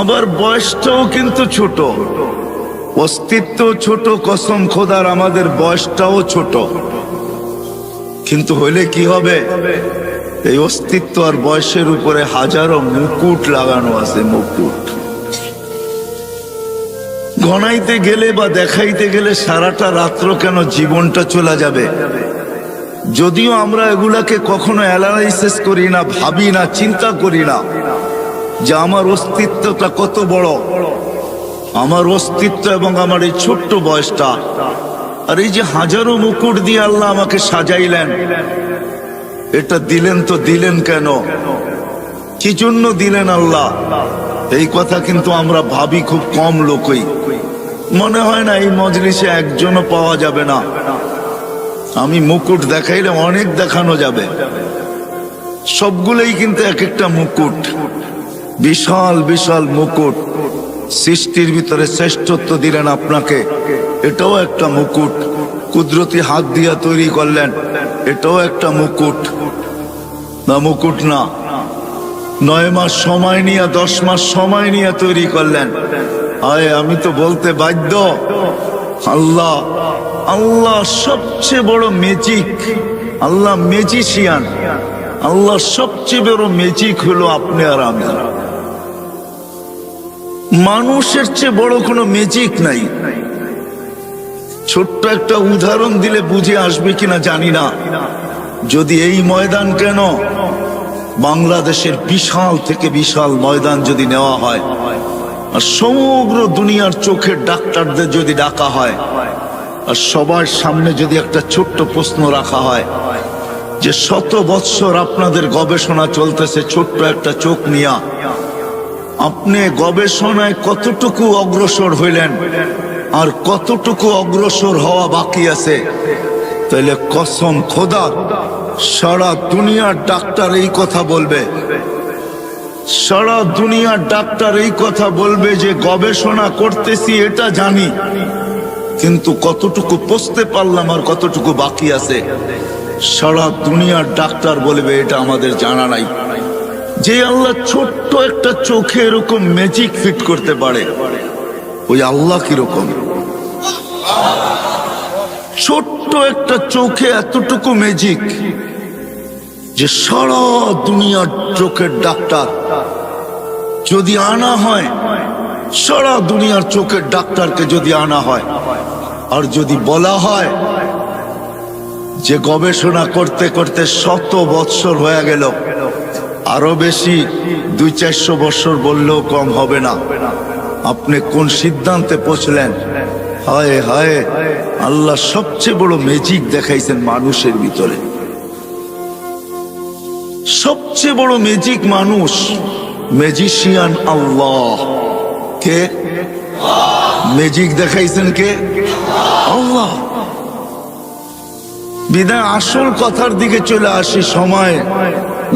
Speaker 1: আবার বয়সটাও কিন্তু ছোট। অস্তিত্ব ছোট, কসম খোদার আমাদের বয়সটাও ছোট। কিন্তু হইলে কি হবে? এই অস্তিত্ব আর বয়সের উপরে হাজারো মুকুট লাগানো আছে, মুকুট। গণাইতে গেলে বা দেখাইতে গেলে সারাটা রাত্র কেন জীবনটা চলে যাবে। যদিও আমরা এগুলাকে কখনো অ্যানালাইসিস করি না, ভাবি না, চিন্তা করি না যে আমার অস্তিত্বটা কত বড়, আমার অস্তিত্ব এবং আমার এই ছোট্ট বয়সটা। আর এই যে হাজারো মুকুট দিয়ে আল্লাহ আমাকে সাজাইলেন, এটা দিলেন তো দিলেন কেন? কি জন্য দিলেন আল্লাহ? এই কথা কিন্তু আমরা ভাবি খুব কম লোকই। মনে হয় না এই মজলিসে একজনও পাওয়া যাবে না। আমি মুকুট দেখাইলে অনেক দেখানো যাবে, সবগুলোই কিন্তু এক একটা মুকুট, বিশাল বিশাল মুকুট। সৃষ্টির ভিতরে শ্রেষ্ঠত্ব দিলেন আপনাকে, এটাও একটা মুকুট। কুদরতি হাত দিয়া তৈরি করলেন, এটাও একটা মুকুট। না মুকুট না, 9 মাস সময় নিয়ে 10 মাস সময় নিয়ে তৈরি করলেন। আয় আমি তো বলতে বাধ্য, আল্লাহ আল্লাহ সবচেয়ে বড় ম্যাজিক। আল্লাহ ম্যাজিশিয়ান। আল্লাহ সবচেয়ে বড় ম্যাজিক হলো আপনি আর আমি। মানুষের চেয়ে বড় কোনো ম্যাজিক নাই। ছোট্ট একটা উদাহরণ দিলে বুঝে আসবে কিনা জানি না। যদি এই ময়দান কেন, বাংলাদেশের বিশাল থেকে বিশাল ময়দান যদি নেওয়া হয় আর সমগ্র দুনিয়ার চোখের ডাক্তারদের যদি ডাকা হয় আর সবার সামনে যদি একটা ছোট্ট প্রশ্ন রাখা হয় যে 100 বৎসর আপনাদের গবেষণা চলতেছে ছোট্ট একটা চোখ নিয়া, আপনি গবেষণায় কতটুকু অগ্রসর হইলেন আর কতটুকু অগ্রসর হওয়া বাকি আছে, তাহলে কসম খোদা সারা দুনিয়ার ডাক্তার এই কথা বলবে। সারা দুনিয়ার ডাক্তার এই কথা বলবে যে গবেষণা করতেছি এটা জানি, কিন্তু কতটুকু পৌঁছতে পারলাম আর কতটুকু বাকি আছে, সারা দুনিয়ার ডাক্তার বলবে এটা আমাদের জানা নাই। যে আল্লাহ ছোট্ট একটা চোখে এরকম ম্যাজিক ফিট করতে পারে, ওই আল্লাহ কিরকম? ছোট্ট একটা চোখে এতটুকু ম্যাজিক যে সারা দুনিয়ার চোখের ডাক্তার যদি আনা হয়, সারা দুনিয়ার চোখের ডাক্তারকে যদি আনা হয় আর যদি বলা হয় যে গবেষণা করতে করতে 100 বৎসর হয়ে গেল, আরো বেশি 200-400 বছর বললেও কম হবে না। আপনি কোন সিদ্ধান্তে পৌঁছলেন? হায় হায়, আল্লাহ সবচেয়ে বড় ম্যাজিক দেখাইছেন মানুষের ভিতরে। সবচেয়ে বড় ম্যাজিক মানুষ, ম্যাজিশিয়ান আল্লাহ। কে ম্যাজিক দেখাইছেন? কে? আল্লাহ। বিদায় আসল কথার দিকে চলে আসি, সময়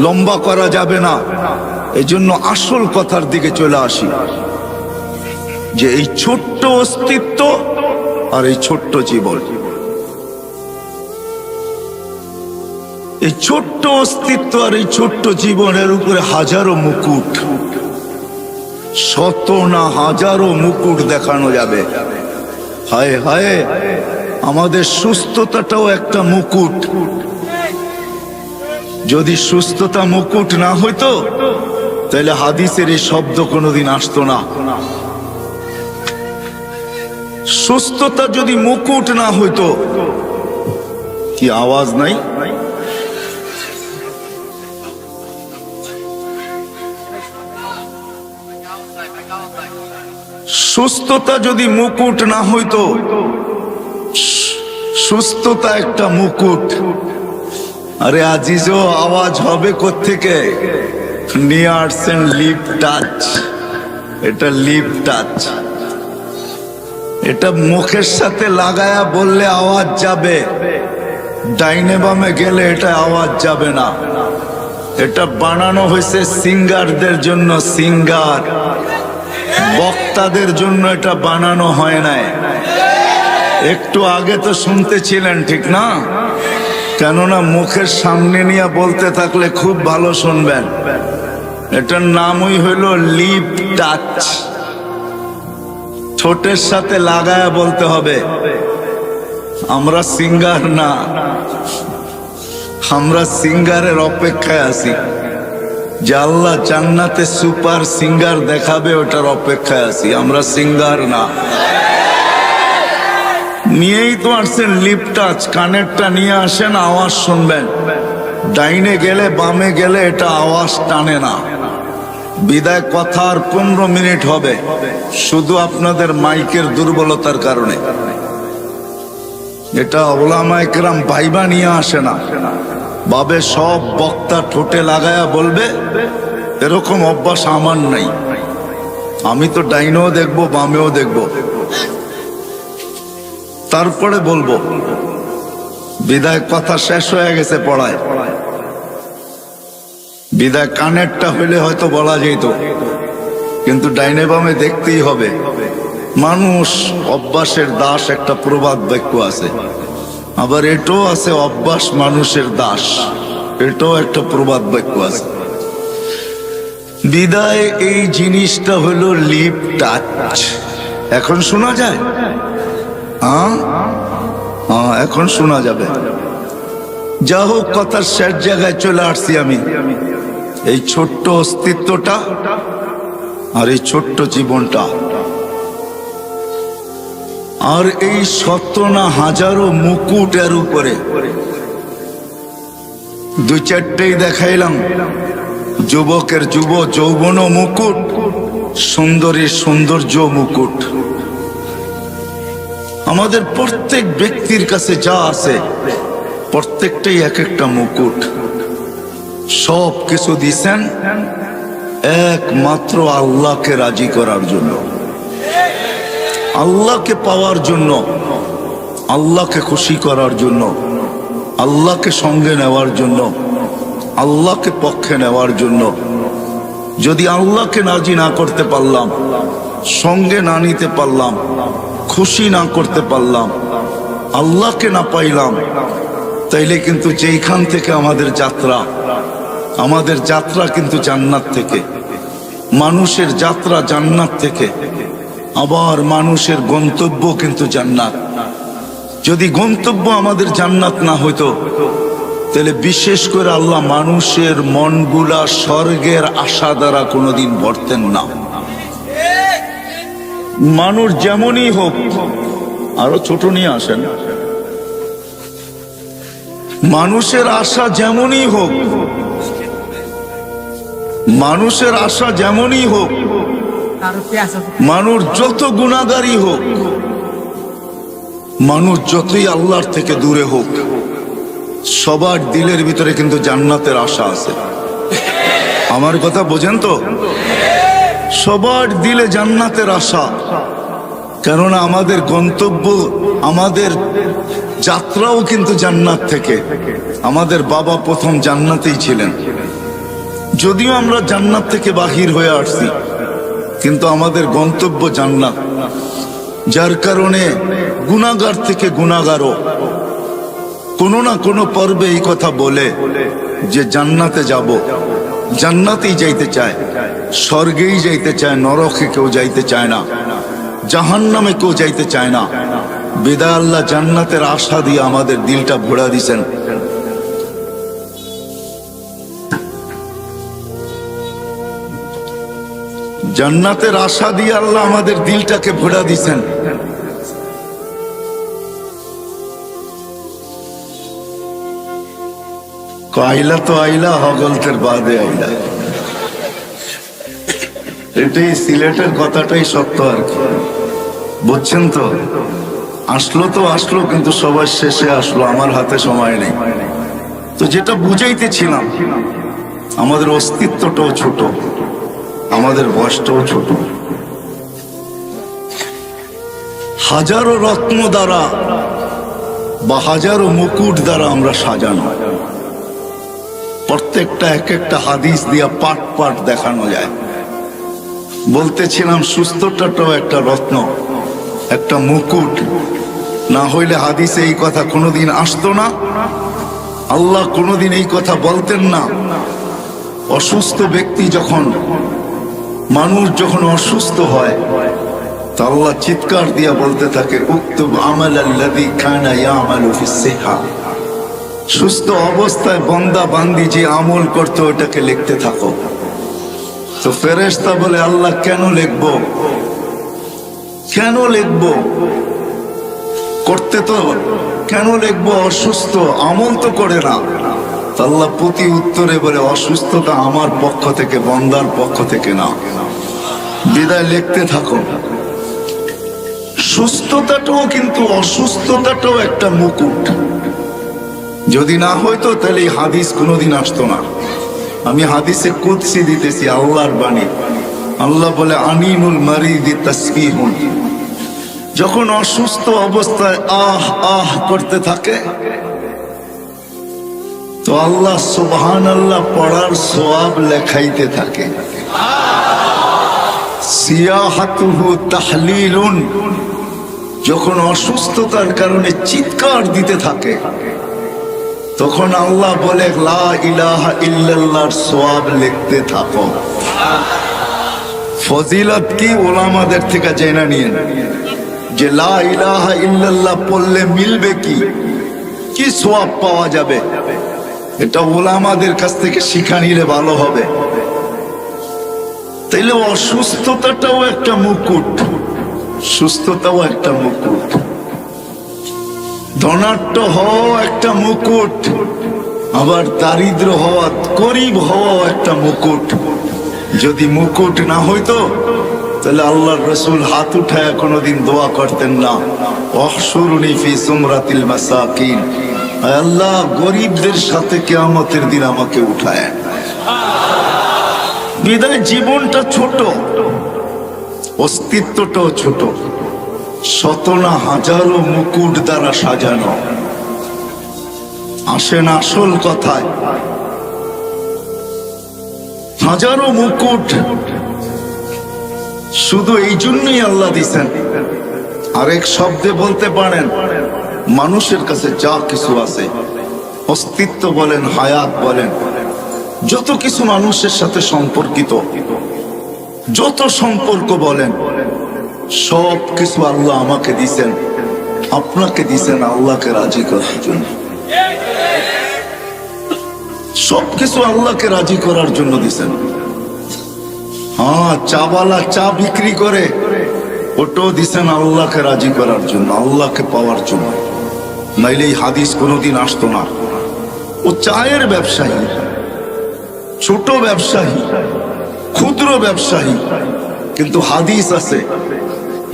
Speaker 1: লম্বা করা যাবে না, এজন্য আসল কথার দিকে চলে আসি যে এই ছোট্ট অস্তিত্ব আর এই ছোট্ট জীবন, এই ছোট্ট অস্তিত্ব আর এই ছোট্ট জীবনের উপরে হাজারো মুকুট, শত না হাজারো মুকুট দেখানো যাবে। হায় হায়, আমাদের সুস্থতাটাও একটা মুকুট। যদি সুস্থতা মুকুট না হইতো তাহলে হাদিসের এই শব্দ কোনোদিন আসতো না। সুস্থতা যদি মুকুট না হইতো, কি আওয়াজ নাই? সুস্থতা যদি মুকুট না হইতো, সুস্থতা একটা মুকুট। আরে আজিজও, আওয়াজ হবে কোত্থেকে? নিয়ে আসছেন লিপ টাচ। এটা লিপ টাচ, এটা মুখের সাথে লাগায়া বললে আওয়াজ যাবে, ডাইনে বামে গেলে এটা আওয়াজ যাবে না। এটা বানানো হয়েছে সিঙ্গারদের জন্য, সিঙ্গার, বক্তাদের জন্য এটা বানানো হয় নাই। একটু আগে তো শুনতেছিলেন, ঠিক না? কেননা মুখের সামনে নিয়ে বলতে থাকলে খুব ভালো শুনবেন। এটার নামই হইল লিপ টাচ। ঠোঁটের সাথে লাগায়া বলতে হবে। আমরা সিঙ্গার না, আমরা সিঙ্গারের অপেক্ষায় আছি যে আল্লাহ জান্নাতে সুপার সিঙ্গার দেখাবে, ওটার অপেক্ষায় আছি। আমরা সিঙ্গার না। নিয়েই তো আসছেন লিপ টাচ, কানেরটা নিয়ে আসেন, আওয়াজ শুনবেন। ডাইনে গেলে বামে গেলে এটা আওয়াজ টানে না। বিদায় কথা আর 15 মিনিট হবে, শুধু আপনাদের মাইকের দুর্বলতার কারণে। এটা ওলামায়ে কেরাম ভাইবা নিয়ে আসে না, ভাবে সব বক্তা ঠোঁটে লাগায়া বলবে, এরকম অভ্যাস আমার নাই। আমি তো ডাইনেও দেখবো, বামেও দেখবো, তারপরে বলবো। বিদায় কথা শেষ হয়ে গেছে পড়ায়। বিদায় কানেরটা হইলে হয়তো বলা যেত, কিন্তু ডাইনে বামে দেখতেই হবে। মানুষ অভ্যাসের দাস, একটা প্রবাদ বাক্য আছে। আবার এটাও আছে, অভ্যাস মানুষের দাস, এটাও একটা প্রবাদ বাক্য আছে। বিদায় এই জিনিসটা হলো লিপ টাচ। এখন শোনা যায়? হ্যাঁ, এখন শোনা যাবে। যা হোক, কথার শেষ জায়গায় চলে আসছি আমি। এই ছোট্ট অস্তিত্বটা আর এই ছোট্ট জীবনটা আর এই শত না হাজারো মুকুটের উপরে 2-4টেই দেখাইলাম। যুবকের যৌবন মুকুট, সুন্দরীর সৌন্দর্য মুকুট। আমাদের প্রত্যেক ব্যক্তির কাছে যা আছে প্রত্যেকটাই এক একটা মুকুট। সব কিছু দিছেন একমাত্র আল্লাহকে রাজি করার জন্য, আল্লাহকে পাওয়ার জন্য, আল্লাহকে খুশি করার জন্য, আল্লাহকে সঙ্গে নেওয়ার জন্য, আল্লাহকে পক্ষে নেওয়ার জন্য। যদি আল্লাহকে রাজি না করতে পারলাম, সঙ্গে না নিতে পারলাম, খুশি না করতে পারলাম, আল্লাহকে না পাইলাম, তাইলে কিন্তু যেইখান থেকে আমাদের যাত্রা কিন্তু জান্নাত থেকে। মানুষের যাত্রা জান্নাত থেকে, আবার মানুষের গন্তব্য কিন্তু জান্নাত। যদি গন্তব্য আমাদের জান্নাত না হইতো, তাহলে বিশেষ করে আল্লাহ মানুষের মনগুলা স্বর্গের আশা দ্বারা কোনোদিন ভরতেন না। মানুষ যেমনই হোক, আরো ছোট নিয়ে আসেন, মানুষের আশা যেমনই হোক, মানুষের আশা যেমনই হোক, মানুষ যত গুনাহগারই হোক, মানুষ যতই আল্লাহর থেকে দূরে হোক, সবার দিলের ভিতরে কিন্তু জান্নাতের আশা আছে। আমার কথা বোঝেন তো? সবার দিলে জান্নাতের আশা, কেননা আমাদের গন্তব্য, আমাদের যাত্রাও কিন্তু জান্নাত থেকে। আমাদের বাবা প্রথম জান্নাতেই ছিলেন, যদিও আমরা জান্নাত থেকে বাহির হয়ে আসছি, কিন্তু আমাদের গন্তব্য জান্নাত। যার কারণে গুনাহগার থেকে গুনাহগারও কোনো না কোনো পর্বে এই কথা বলে যে জান্নাতে যাব, জান্নাতেই যাইতে চায়, স্বর্গেই যাইতে চায়, নরকে কেউ যাইতে চায় না, জাহান্নামে কেউ যাইতে চায় না। বিদায় আল্লাহ জান্নাতের আশা দিয়ে আমাদের দিলটা ভরা দিছেন। জান্নাতের আশা দিয়ে আল্লাহ আমাদের দিলটাকে ভরা দিছেন। আইলা তো আইলা, হগলতের বাদে আইলা, এটাই সিলেটের কথাটাই সত্য আর কি, বুঝছেন তো? আসলো তো আসলো, কিন্তু সবার শেষে আসলো, আমার হাতে সময় নেই। তো যেটা বুঝাইতেছিলাম, আমাদের অস্তিত্বটাও ছোট, আমাদের বয়সটাও ছোট। হাজারো রত্ন দ্বারা বা হাজারো মুকুট দ্বারা আমরা সাজানো, প্রত্যেকটা এক একটা হাদিস দিয়া পাট পাট দেখানো যায়। বলতেছিলাম সুস্থতাটাও একটা রত্ন, একটা মুকুট। না হইলে হাদিসে এই কথা কোনোদিন আসতো না, আল্লাহ কোনোদিন এই কথা বলতেন না। অসুস্থ ব্যক্তি যখন, মানুষ যখন অসুস্থ হয়, তা আল্লাহ চিৎকার দিয়া বলতে থাকে, উক্তুব আমালাল্লাযী কানা ইয়ামালু ফিস সিহা। সুস্থ অবস্থায় বান্দা বান্দি যে আমল করতে, ওটাকে লিখতে থাকো। তো ফেরেশতা বলে, আল্লাহ কেন লিখবো, কেন লিখবো? করতে তো কেন লিখবো? অসুস্থ, আমল তো করে না। আল্লাহ প্রতি উত্তরে বলে, অসুস্থতা আমার পক্ষ থেকে, বান্দার পক্ষ থেকে না, বিদায় লিখতে থাকো। সুস্থতাটাও কিন্তু, অসুস্থতাটাও একটা মুকুট। যদি না হইতো তাহলে এই হাদিস কোনোদিন আসতো না। আমি হাদিসে কুদসি দিতেছি, আল্লাহর বাণী। আল্লাহ বলে, আনিনুল মারিদি তাসবিহুন। যখন অসুস্থ অবস্থায় আহ আহ করতে থাকে, তো আল্লাহ সুবহানাল্লাহ পড়ার সওয়াব লেখাইতে থাকে। সিয়াহাতুহু তাহলিলুন। যখন অসুস্থতার কারণে চিৎকার দিতে থাকে, তখন আল্লাহ বলে, লা ইলাহা ইল্লাল্লাহর সওয়াব লিখতে থাকো। ফজিলত কি উলামাদের থেকে জেনে নিন, যে লা ইলাহা ইল্লাল্লাহ পড়লে মিলবে কি, কি সওয়াব পাওয়া যাবে, এটা উলামাদের কাছ থেকে শিখা নিলে ভালো হবে। তাইলে অসুস্থতাটাও একটা মুকুট, সুস্থতাও একটা মুকুট। ধনাঢ্য হওয়া একটা মুকুট, আবার দারিদ্র হওয়া, গরিব হওয়া একটা মুকুট। যদি মুকুট না হইতো, তাহলে আল্লাহর রাসূল হাত উঠায় কোনোদিন দোয়া করতেন না, ওয়াহশুরুনি ফি সুমরাতিল মাসাকিন। আল্লাহ, গরিবদের সাথে কিয়ামতের দিন আমাকে উঠায়। বিদায় জীবনটা ছোট, অস্তিত্বটাও ছোট, শত না হাজারো মুকুট দ্বারা সাজানো। আসেন আসল কথায়, হাজারো মুকুট শুধু এই জন্যই আল্লাহ দিছেন। আরেক শব্দে বলতে পারেন, মানুষের কাছে যা কিছু আছে, অস্তিত্ব বলেন, হায়াত বলেন, যত কিছু মানুষের সাথে সম্পর্কিত, যত সম্পর্ক বলেন, সব কিছু আল্লাহ আমাকে দিছেন, আপনাকে দিছেন আল্লাহকে রাজি করার জন্য। সবকিছু আল্লাহকে রাজি করার জন্য দিছেন। হ্যাঁ, চাওয়ালা চা বিক্রি করে, ওটাও দিছেন আল্লাহকে রাজি করার জন্য, আল্লাহকে পাওয়ার জন্য। নাইলে এই হাদিস কোনোদিন আসতো না। ও চায়ের ব্যবসায়ী, ছোট ব্যবসায়ী, ক্ষুদ্র ব্যবসায়ী, কিন্তু হাদিস আছে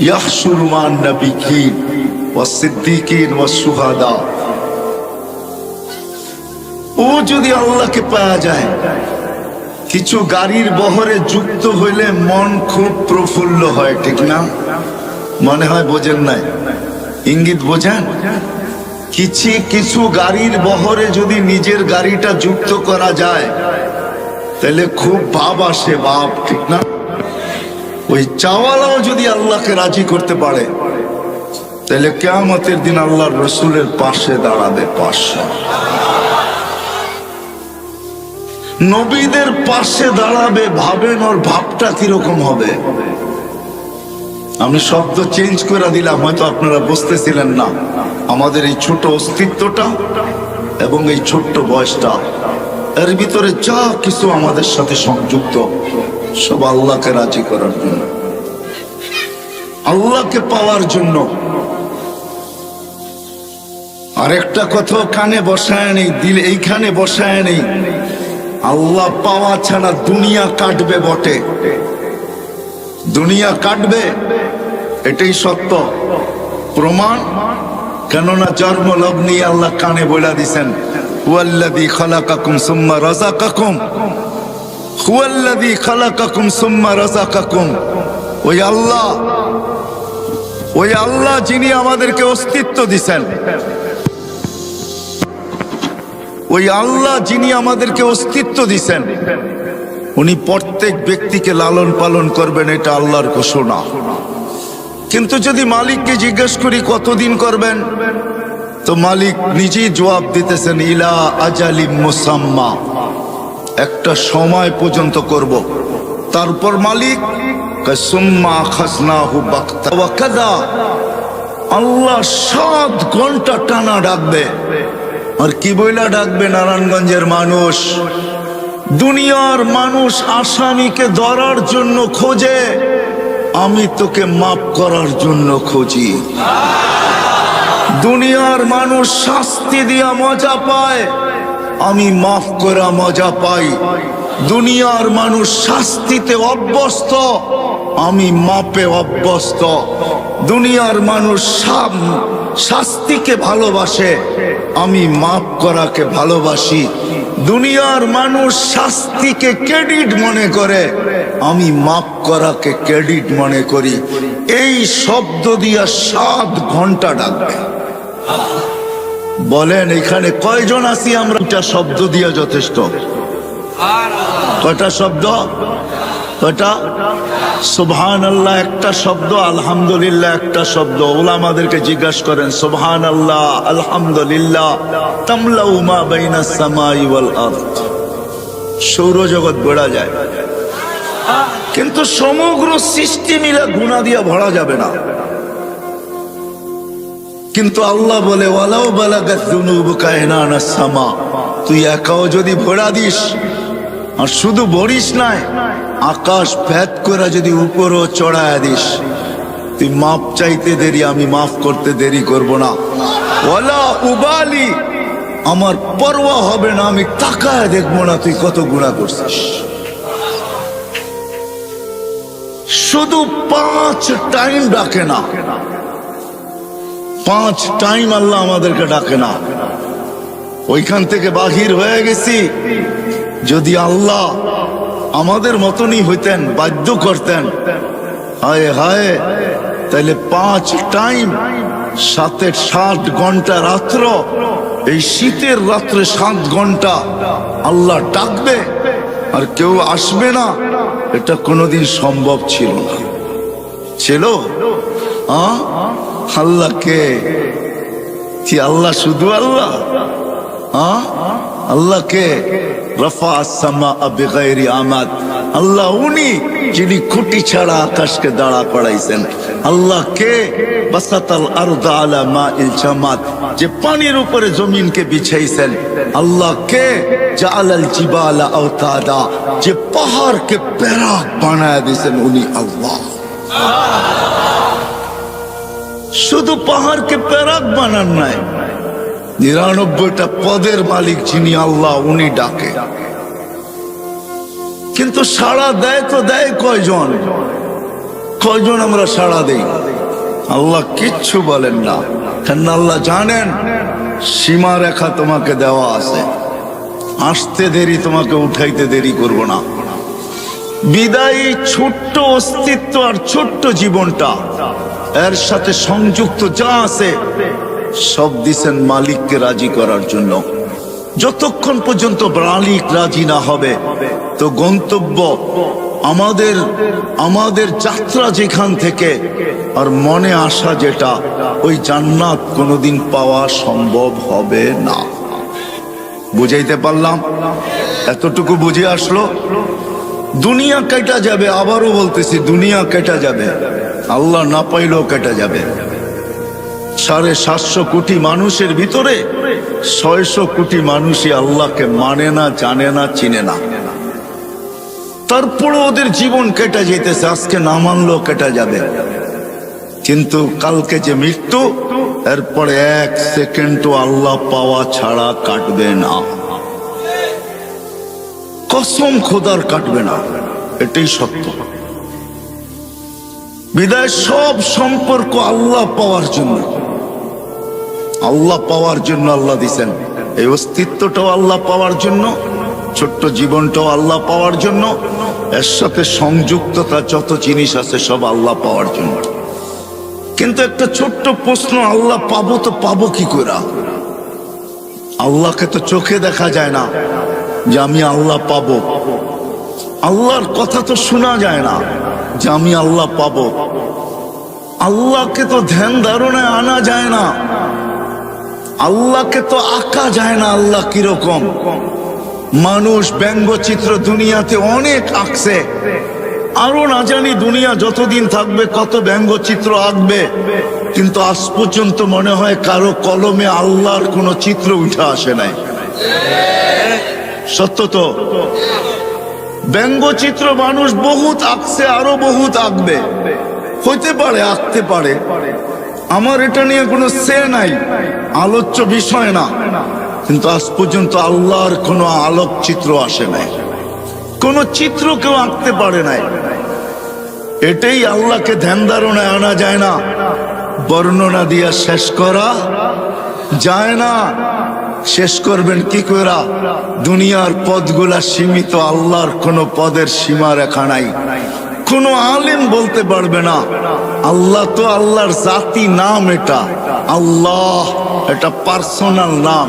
Speaker 1: ইয়াহশুরু মান নাবিয়্যিন ওয়াস সিদ্দিকিন ওয়াস শুহাদা। ও যদি আল্লাহকে পাওয়া যায়, কিছু গাড়ির বহরে যুক্ত হইলে মন খুব প্রফুল্ল হয়, ঠিক না? মনে হয় বোঝেন নাই, ইঙ্গিত বোঝেন? কিছু গাড়ির বহরে যদি নিজের গাড়িটা যুক্ত করা যায় তাহলে খুব ভাব আসে, ভাব, ঠিক না? ওই চাওয়ালাও যদি আল্লাহকে রাজি করতে পারে তাহলে কিয়ামতের দিন আল্লাহর রসুলের পাশে দাঁড়াবে। পাশে নবীদের পাশে দাঁড়াবে, ভাবেন ওর ভাবটা কিরকম হবে। আমি শব্দ চেঞ্জ করে দিলাম, হয়তো আপনারা বুঝতেছিলেন না। আমাদের এই ছোট অস্তিত্বটা এবং এই ছোট্ট বয়সটা, এর ভিতরে যা কিছু আমাদের সাথে সংযুক্ত, সব আল্লাহকে রাজি করার জন্য, আল্লাহকে পাওয়ার জন্য। আর একটা কথা কানে বসায় নেই, দিল এইখানে বসায় নেই, আল্লাহ পাওয়া ছাড়া দুনিয়া কাটবে বটে, দুনিয়া কাটবে, এটাই সত্য প্রমাণ। কেননা জন্ম লগ্নি আল্লাহ কানে বলে দিছেন, হুয়াল্লাযী খালাকাকুম সুম্মা রাযাকাকুম, হুয়াল্লাযী খালাকাকুম সুম্মা রাযাকাকুম। ওই আল্লাহ যিনি আমাদেরকে অস্তিত্ব দিছেন, ওই আল্লাহ যিনি আমাদেরকে অস্তিত্ব দিছেন, উনি প্রত্যেক ব্যক্তিকে লালন পালন করবেন, এটা আল্লাহর ঘোষণা। কিন্তু যদি মালিককে জিজ্ঞেস করি কতদিন করবেন, তো মালিক নিজেই জবাব দিতেছেন ইলা আজালিম মুসাম্মা, একটা সময় পর্যন্ত করব। তারপর মালিক সুম্মা আখাযনাহু বাগতা ওয়া কাযা, আল্লাহ 7 ঘন্টা টানা ডাকবে। আর কি বইলা ডাকবে? নারায়ণগঞ্জের মানুষ, দুনিয়ার মানুষ আসামিকে ধরার জন্য খোঁজে, আমি তোকে মাফ করার জন্য খুঁজি। দুনিয়ার মানুষ শাস্তি দিয়া মজা পায়, আমি মাফ করা মজা পাই। দুনিয়ার মানুষ শাস্তিতে অভ্যস্ত, আমি মাপে অভ্যস্ত। দুনিয়ার মানুষ শাস্তিকে ভালোবাসে, আমি মাফ করাকে ভালোবাসি। দুনিয়ার মানুষ শাস্তিকে ক্রেডিট মনে করে, আমি মাফ করাকে ক্রেডিট মনে করি। এই শব্দ দিয়া 7 ঘন্টা ডাকবে। বলেন এখানে কয়জন আছি আমরা? এটা শব্দ দিয়া যথেষ্ট। কয়টা শব্দ? কয়টা? সুবহানাল্লাহ একটা শব্দ, আলহামদুলিল্লাহ একটা শব্দ। উলামাদেরকে জিজ্ঞাসা করেন সুবহানাল্লাহ আলহামদুলিল্লাহ তামলাউ মা বাইনাস সামাই ওয়াল আরদ, সৌরজগৎ গড়া যায়, কিন্তু সমগ্র সৃষ্টি মিলে গুনাহ দিয়া ভরা যাবে না। কিন্তু আল্লাহ বলে ওয়ালাউ বালাগাত যুনুবুকা ইনানাস সামা, তুই একাও যদি ভরা দিস, আর শুধু ভরিস নাই, আকাশ ভেদ করে যদি উপরও চড়ায় দিস, তুই মাপ চাইতে দেরি, আমি মাফ করতে দেরি করব না। ওয়ালা উবালি, আমার পরোয়া হবে না, আমি তাকায় দেখবো না তুই কত গুনাহ করছিস। শুধু 5 টাইম ডাকে না, 5 টাইম আল্লাহ আমাদেরকে ডাকে না। ওইখান থেকে বাহির হয়ে গেছি। যদি আল্লাহ আমাদের মতনই হইতেন, বাধ্য করতেন, হায় হায়, তাহলে 5 টাইম 7 ঘন্টা রাত্র, এই শীতের রাত্রে 7 ঘন্টা আল্লাহ ডাকবে আর কেউ আসবে না, এটা কোনোদিন সম্ভব ছিল না। ছিল? আল্লাহকে কি আল্লাহ শুধু আল্লাহ? আল্লাহকে রফা আস-সামা বিগাইরি আমাদ, আল্লাহ উনি যিনি খুঁটি ছাড়া আকাশকে দাঁড়া করাইছেন। আল্লাহকে বাসাতাল আরদা আলা মাইল জামাদ, যে পানির উপরে জমিনকে বিছাইছেন। আল্লাহকে জাআলাল জিবালা আওতাদা, যে পাহাড়কে প্যারাক বানায় দিয়েছেন, উনি আল্লাহ। শুধু পাহাড়কে প্যারাক বানান নাই, 99টা পদের মালিক যিনি আল্লাহ, উনি ডাকে। কিন্তু সাড়া দেয় তো দেয় কয়জন? কয়জন আমরা সাড়া দেই? আল্লাহ কিচ্ছু বলেন না, কেন আল্লাহ জানেন সীমা রেখা তোমাকে দেওয়া আছে, আসতে দেরি, তোমাকে উঠাইতে দেরি করব না। বিদায়ী ছোট্ট অস্তিত্ব আর ছোট্ট জীবনটা, এর সাথে সংযুক্ত যা আছে সব দিছেন মালিককে রাজি করার জন্য। যতক্ষণ পর্যন্ত মালিক রাজি না হবে তো গন্তব্য আমাদের যাত্রা যেখান থেকে আর মনে আসা যেটা, ওই জান্নাত কোনোদিন পাওয়া সম্ভব হবে না। বুঝাইতে পারলাম? এতটুকু বুঝে আসলো? দুনিয়া কেটে যাবে, আবারও বলতেছি দুনিয়া কেটে যাবে, আল্লাহ না পাইলেও কেটে যাবে। 750 কোটি মানুষের ভিতরে 600 কোটি মানুষই আল্লাহকে মানে না, জানে না, চিনে না। তারপরে ওদের জীবন কেটে যেতেছে, আজকে না মানলেও কেটে যাবে। কিন্তু কালকে যে মৃত্যু, এরপরে 1 সেকেন্ডও আল্লাহ পাওয়া ছাড়া কাটবে না। কসম খোদার কাটবে না, এটাই সত্য। বিদায় সব সম্পর্ক আল্লাহ পাওয়ার জন্য, আল্লাহ পাওয়ার জন্য আল্লাহ দিছেন। এই অস্তিত্বটাও আল্লাহ পাওয়ার জন্য, ছোট্ট জীবনটাও আল্লাহ পাওয়ার জন্য, এর সাথে সংযুক্ততা যত জিনিস আছে সব আল্লাহ পাওয়ার জন্য। কিন্তু একটা ছোট্ট প্রশ্ন, আল্লাহ পাবো তো পাবো কি করে? আল্লাহকে তো চোখে দেখা যায় না যে আমি আল্লাহ পাবো, আল্লাহর কথা তো শোনা যায় না যে আমি আল্লাহ পাবো, আল্লাহকে তো ধ্যান ধারণায় আনা যায় না, আল্লাহকে তো আঁকা যায় না। আল্লাহ কিরকম? মানুষ ব্যঙ্গচিত্র দুনিয়াতে অনেক আঁকছে, আরো না জানি দুনিয়া যতদিন থাকবে কত ব্যঙ্গচিত্র আঁকবে, কিন্তু আজ পর্যন্ত মনে হয় কারো কলমে আল্লাহর কোনো চিত্র উঠে আসে নাই। সত্য তো? ব্যঙ্গচিত্র মানুষ বহুত আঁকছে, আরো বহুত আঁকবে, হইতে পারে আঁকতে পারে, আমার এটা নিয়ে কোনো সে নাই, আলোচ্য বিষয় না। কিন্তু আজ পর্যন্ত আল্লাহর কোনো আলোকচিত্র আসে নাই, কোনো চিত্র কেউ আঁকতে পারে নাই। এটাই আল্লাহকে ধ্যান ধারণায় আনা যায় না, বর্ণনা দিয়া শেষ করা যায় না। শেষ করবেন কি করে? দুনিয়ার পদগুলা সীমিত, আল্লাহর কোনো পদের সীমা রেখা নাই। কোনো আলেম বলতে পারবে না আল্লাহ তো আল্লাহর জাতি নাম, এটা আল্লাহ, এটা পার্সোনাল নাম,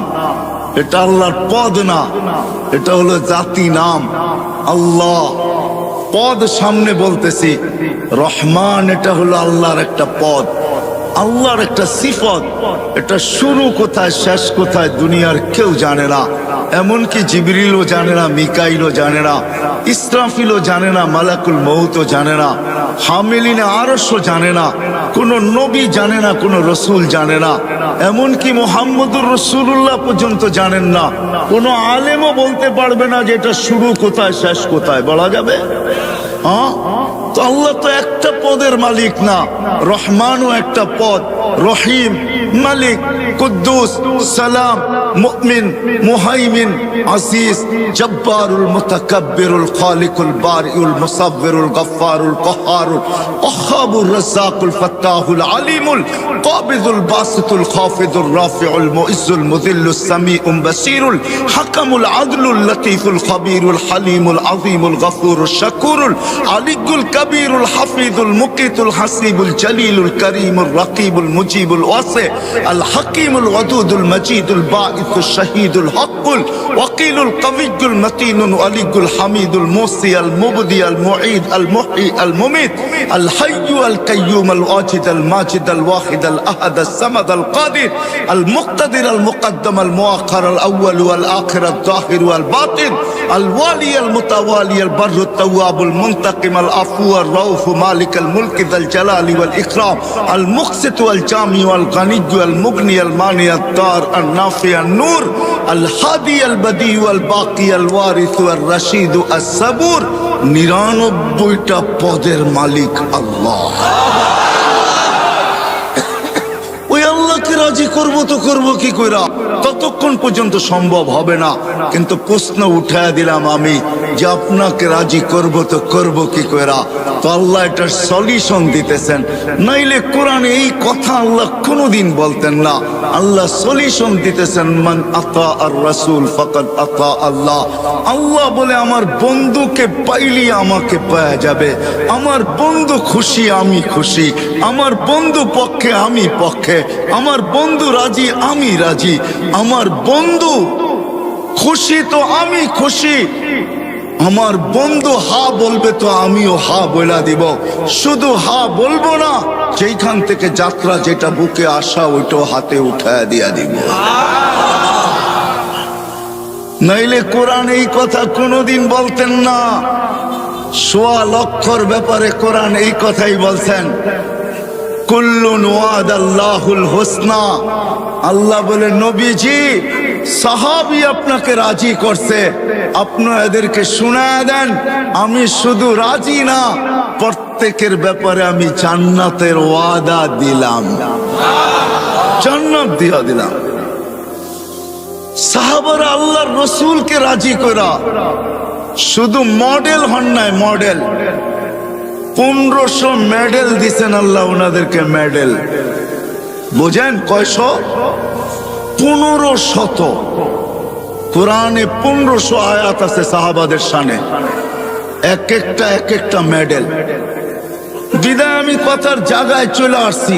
Speaker 1: এটা আল্লাহর পদ না, এটা হলো জাতি নাম। আল্লাহ পদ সামনে বলতেছি, রহমান এটা হলো আল্লাহর একটা পদ, আল্লাহর একটা সিফত। এটা শুরু কোথায় শেষ কোথায় দুনিয়ার কেউ জানে না, এমনকি জিবরিলও জানে না, মিকাইলও জানে না, ইসরাফিলও জানে না, মালাকুল মউতও জানে না, হামিলিনে আরশও জানে না, কোন নবী জানে না, কোন রসুল জানে না, এমনকি মুহাম্মদুর রাসূলুল্লাহ পর্যন্ত জানেন না। কোন আলেমও বলতে পারবে না যে এটা শুরু কোথায় শেষ কোথায়, বলা যাবে? হ্যাঁ, তো আল্লাহ তো একটা পদের মালিক না, রহমানও একটা পদ, রহিম, মালিক, কুদ্দুস, সালাম, মুমিন, মুহাইমিন, আজিজ, জব্বারুল মুতাকাব্বিরুল খালিকুল বারিউল মুসাব্বিরুল গফফারুল কহারুল ওয়াহাবুর রাজ্জাকুল ফাত্তাহুল আলিমুল কাবিদুল বাসিতুল খাফিদুর রাফিউল মুইজ্জুল মুযিল্লুস সামিউল বাসিরুল হাকামুল আদলুল লতীফুল খবীরুল হালিমুল আযীমুল গফুরুশ শাকুরুল আলিকুল কবীরুল হাফিজুল মুকিতুল হাসিবুল জলিলুল করিমুল রকিবুল মুজিবুল ওয়াসি আল হাকিমুল ওয়াদুদুল মজিদুল বাঈসুশ শাহীদুল হকুল ওয়াকিলুল কবিয়ুল মতিনুল আলিকুল হামিদুল মুসি আল মুবদি আল মুঈদ আল মুহয়ি আল মুমিত আল হাইয়্যু আল কাইয়্যুম আল ওয়াজিদ আল মাজিদ আল ওয়াহিদ আল আহাদ আল সামাদ আল কাদির আল মুক্তাদির আল মুকদ্দম আল মুআখ্খার আল আউয়াল ওয়াল আখির আল যাহির ওয়াল বাতিন আল ওয়ালি আল মুতাওয়ালি আল বাররু তাওয়াবুল মুনতাকিম আল আফু আল রাউফ মালিক আল মুলক যাল জালালি ওয়াল ইকরাম আল মুকসিত ওয়াল জামি ওয়াল গানি আল মুগনি আল মানি আল দার আল নাফি আল নূর আল হাদি আল বদি ওয়াল বাকি আল ওয়ারিস ওয়াল রশিদ আস সাবুর। 99টা পদের মালিক আল্লাহ। ওই আল্লাহকে রাজি করবো তো করবো কি কইরা? ততক্ষণ পর্যন্ত সম্ভব হবে না। কিন্তু প্রশ্ন উঠায় দিলাম আমি যে আপনাকে রাজি করব তো করব কি করে? তো আল্লাহ এটার সলিউশন দিতেছেন। নাইলে কোরআনে এই কথা আল্লাহ কোনোদিন বলতেন না। আল্লাহ সলিউশন দিতেছেন, মান আতা আর রাসূল ফাকাদ আতা আল্লাহ। আল্লাহ বলে আমার বন্ধুকে পাইলি আমাকে পাওয়া যাবে। আমার বন্ধু খুশি আমি খুশি, আমার বন্ধু পক্ষে আমি পক্ষে, আমার বন্ধু রাজি আমি রাজি, আমার বন্ধু খুশি তো আমি খুশি, আমার বন্ধু হা বলবে তো আমিও হা বলা দিব। শুধু হা বলবো না, যেখান থেকে যাত্রা যেটা বুকে আসা ওইটাও হাতে উঠায় দিয়া দিব। নাইলে কোরআন এই কথা কোনোদিন বলতেন না। সোয়া লক্ষর ব্যাপারে কোরআন এই কথাই বলছেন, কুল্লুন ওয়াদাল্লাহুল হুসনা। আল্লাহ বলে নবীজি সাহাবী আপনাকে রাজি করছে, আপনি এদেরকে শুনায়া দেন আমি শুধু রাজি না, প্রত্যেকের ব্যাপারে আমি জান্নাতের ওয়াদা দিলাম, জান্নাত দিয়া দিলাম। সাহাবারা আল্লাহর রাসূলকে রাজি করা, শুধু মডেল হন নাই, মডেল 1500 মেডেল দিছেন আল্লাহ ওনাদেরকে, মেডেল বুঝেন কয়শো? 1500। কোরআনে 1500 আয়াত আছে সাহাবাদের শানে, এক একটা মেডেল। বিদায় আমি কথার জায়গায় চলে আসছি,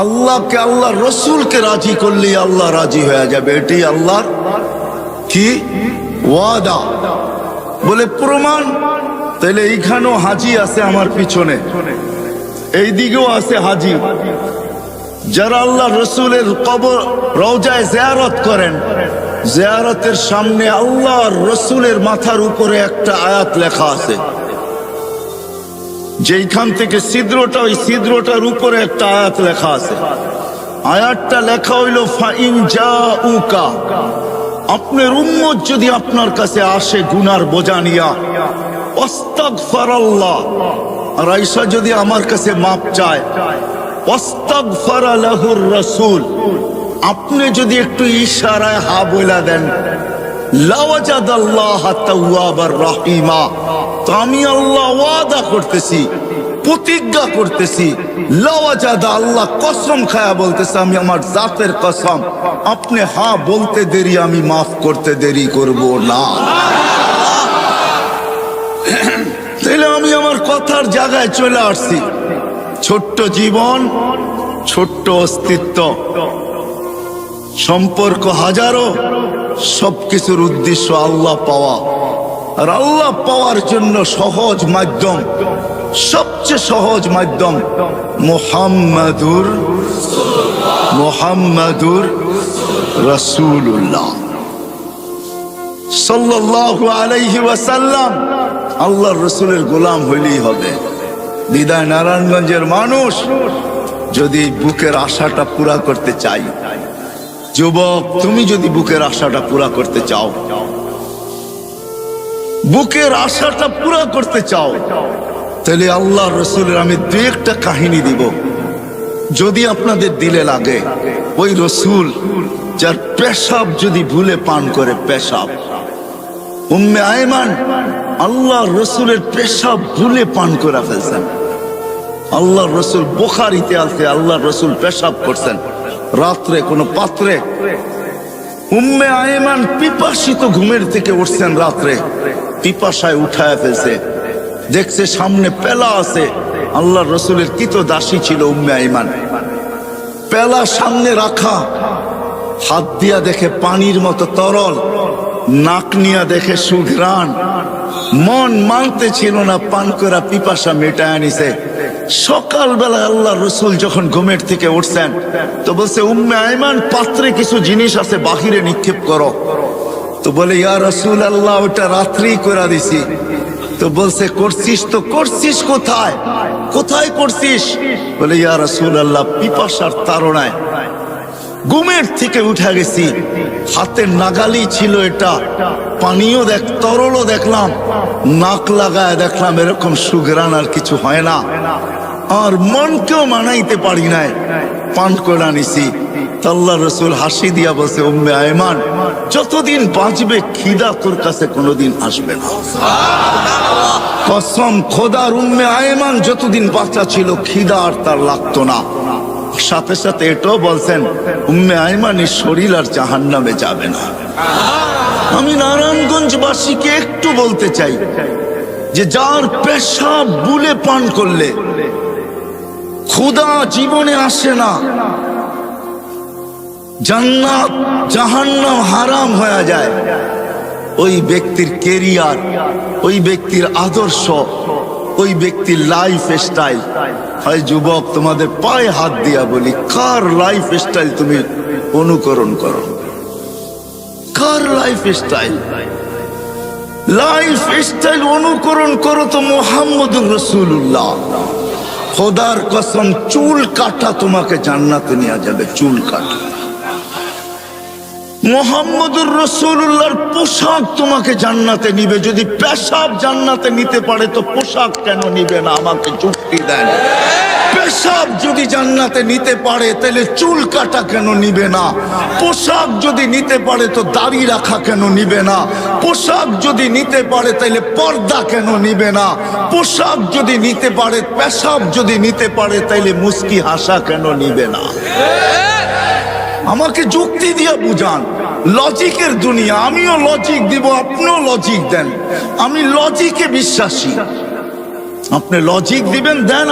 Speaker 1: আল্লাহকে আল্লাহ রসুলকে রাজি করলে আল্লাহ রাজি হয়ে যাবে, এটি আল্লাহর কি ওয়াদা। বলে প্রমাণ, তাহলে এইখানেও হাজি আছে আমার পিছনে, এই দিকেও আছে হাজি। যারা আল্লাহ রসুলের কবর রওজায় জিয়ারত করেন, জিয়ারতের সামনে আল্লাহর রসুলের মাথার উপরে একটা আয়াত লেখা আছে, যেইখান থেকে ছিদ্রটা, ওই ছিদ্রটার উপরে একটা আয়াত লেখা আছে। আয়াতটা লেখা হইল ফাইন জাউকা, আপনার উম্মত যদি আপনার কাছে আসে গুনার বোঝা নিয়া, আস্তাগফিরুল্লাহ, আর আয়েশা যদি আমার কাছে মাপ চায়, আস্তাগফারা লাহুর রাসূল, আপনি যদি একটু ইশারায় হা বইলা দেন, লাওয়াজাদাল্লাহ তাওয়াবার রহিমা, তো আমি আল্লাহ ওয়াদা করতেছি, প্রতিজ্ঞা করতেছি, লাওয়াজাদা, আল্লাহ কসম খায়া বলতেছে, আমি আমার জাতের কসম, আপনি হা বলতে দেরি আমি মাফ করতে দেরি করব না। তাহলে আমি আমার কথার জায়গায় চলে আসছি। ছোট্ট জীবন, ছোট্ট অস্তিত্ব, সম্পর্ক হাজারো, সবকিছুর উদ্দেশ্য আল্লাহ পাওয়া। আর আল্লাহ পাওয়ার জন্য সহজ মাধ্যম, সবচেয়ে সহজ মাধ্যম মুহাম্মাদুর রাসূলুল্লাহ সাল্লাল্লাহু আলাইহি ওয়াসাল্লাম। আল্লাহর রাসূলের গোলাম হইলেই হবে। বিদায় নারায়ণগঞ্জের মানুষ যদি বুকের আশাটা পুরা করতে চাই, যুবক তুমি যদি বুকের আশাটা পুরা করতে চাও, বুকের আশাটা পুরা করতে চাও, তাহলে আল্লাহর রাসূলের আমি দুই একটা কাহিনী দিব, যদি আপনাদের দিলে লাগে। ওই রাসূল যার পেশাব যদি ভুলে পান করে, পেশাব, উম্মে আয়মান আল্লাহর রাসূলের পেশাব ভুলে পান করে ফেলছেন। আল্লাহর রাসূল, বুখারীতে আছে, আল্লাহর রাসূল পেশাব করছেন রাত্রে কোন পাত্রে। উম্মে আয়মান পিপাসিত ঘুমের থেকে উঠছেন রাত্রে, পিপাসায় উঠায় ফেলছে, দেখছে সামনে পেলা আছে। আল্লাহর রাসূলের ক্রীতদাসী ছিল উম্মে আয়মান, পেলা সামনে রাখা, হাত দিয়া দেখে পানির মতো তরল, নাক নিয়া দেখে সুঘ্রাণ, মন মানতে ছিল না, পান করা পিপাসা মেটায় নিছে। সকালবেলা আল্লাহ রসুল যখন ঘুমের থেকে উঠছেন, তো বলছে উম্মে আয়মান পাত্রে কিছু জিনিস আছে, বাহিরে নিক্ষেপ করো। তো বলে ইয়া রাসূল আল্লাহ, ওটা রাত্রেই করে দিছি। তো বলছে করছিস তো করছিস কোথায়, কোথায় করছিস? বলে ইয়া রাসূল আল্লাহ, পিপাসার তাড়নায় ঘুমের থেকে উঠে গেছি, হাতের নাগালি ছিল এটা, পানিও তরলও দেখলাম, নাক লাগায় দেখলাম এরকম সুঘ্রাণ আর কিছু হয় না, আর মনকেও মানাইতে পারি নাই, পান করে নিছি। আল্লাহ রসুল হাসি দিয়া বসে, উম্মে আয়মান যতদিন বাঁচবে খিদা তোর কাছে কোনোদিন আসবে না। কসম খোদার, উম্মে আয়মান যতদিন বাচ্চা ছিল খিদা আর তার লাগতো না। সাথে সাথে এটাও বলছেন উম্মে আয়মানের শরীর আর জাহান্নামে যাবে না। আমি নারায়ণগঞ্জবাসীকে একটু বলতে চাই যে যার পেশাব বুলে পান করলে ক্ষুধা জীবনে আসে না, জান্নাত জাহান্নাম হারাম হয়ে যায়, ওই ব্যক্তির কেরিয়ার, ওই ব্যক্তির আদর্শ, ওই ব্যক্তির লাইফ স্টাইল। হয় যুবক, তোমাদের পায়ে হাত দিয়া বলি, কার লাইফ স্টাইল তুমি অনুকরণ করো? কার লাইফ স্টাইল? লাইফ স্টাইল অনুকরণ করো তো মুহাম্মদুর রাসূলুল্লাহ। খোদার কসম, চুল কাটা তোমাকে জান্নাতে নিয়ে যাবে, চুল কাটা। মুহাম্মদুর রাসূলুল্লাহর পোশাক তোমাকে জান্নাতে নিবে। যদি পেশাব জান্নাতে নিতে পারে তো পোশাক কেন নিবে না? আমাকে যুক্তি দেন। পেশাব যদি জান্নাতে নিতে পারে তাহলে চুল কাটা কেন নিবে না? পোশাক যদি নিতে পারে তো দাড়ি রাখা কেন নিবে না? পোশাক যদি নিতে পারে তাহলে পর্দা কেন নিবে না? পোশাক যদি নিতে পারে, পেশাব যদি নিতে পারে তাহলে মুস্কি হাসা কেন নিবে না? আমাকে যুক্তি দিয়ে বুঝান। লজিকের দুনিয়া, আমিও লজিক দিব, আপনিও লজিক দেন। আমি লজিকে বিশ্বাসী, আপনি লজিক দিবেন, দেন।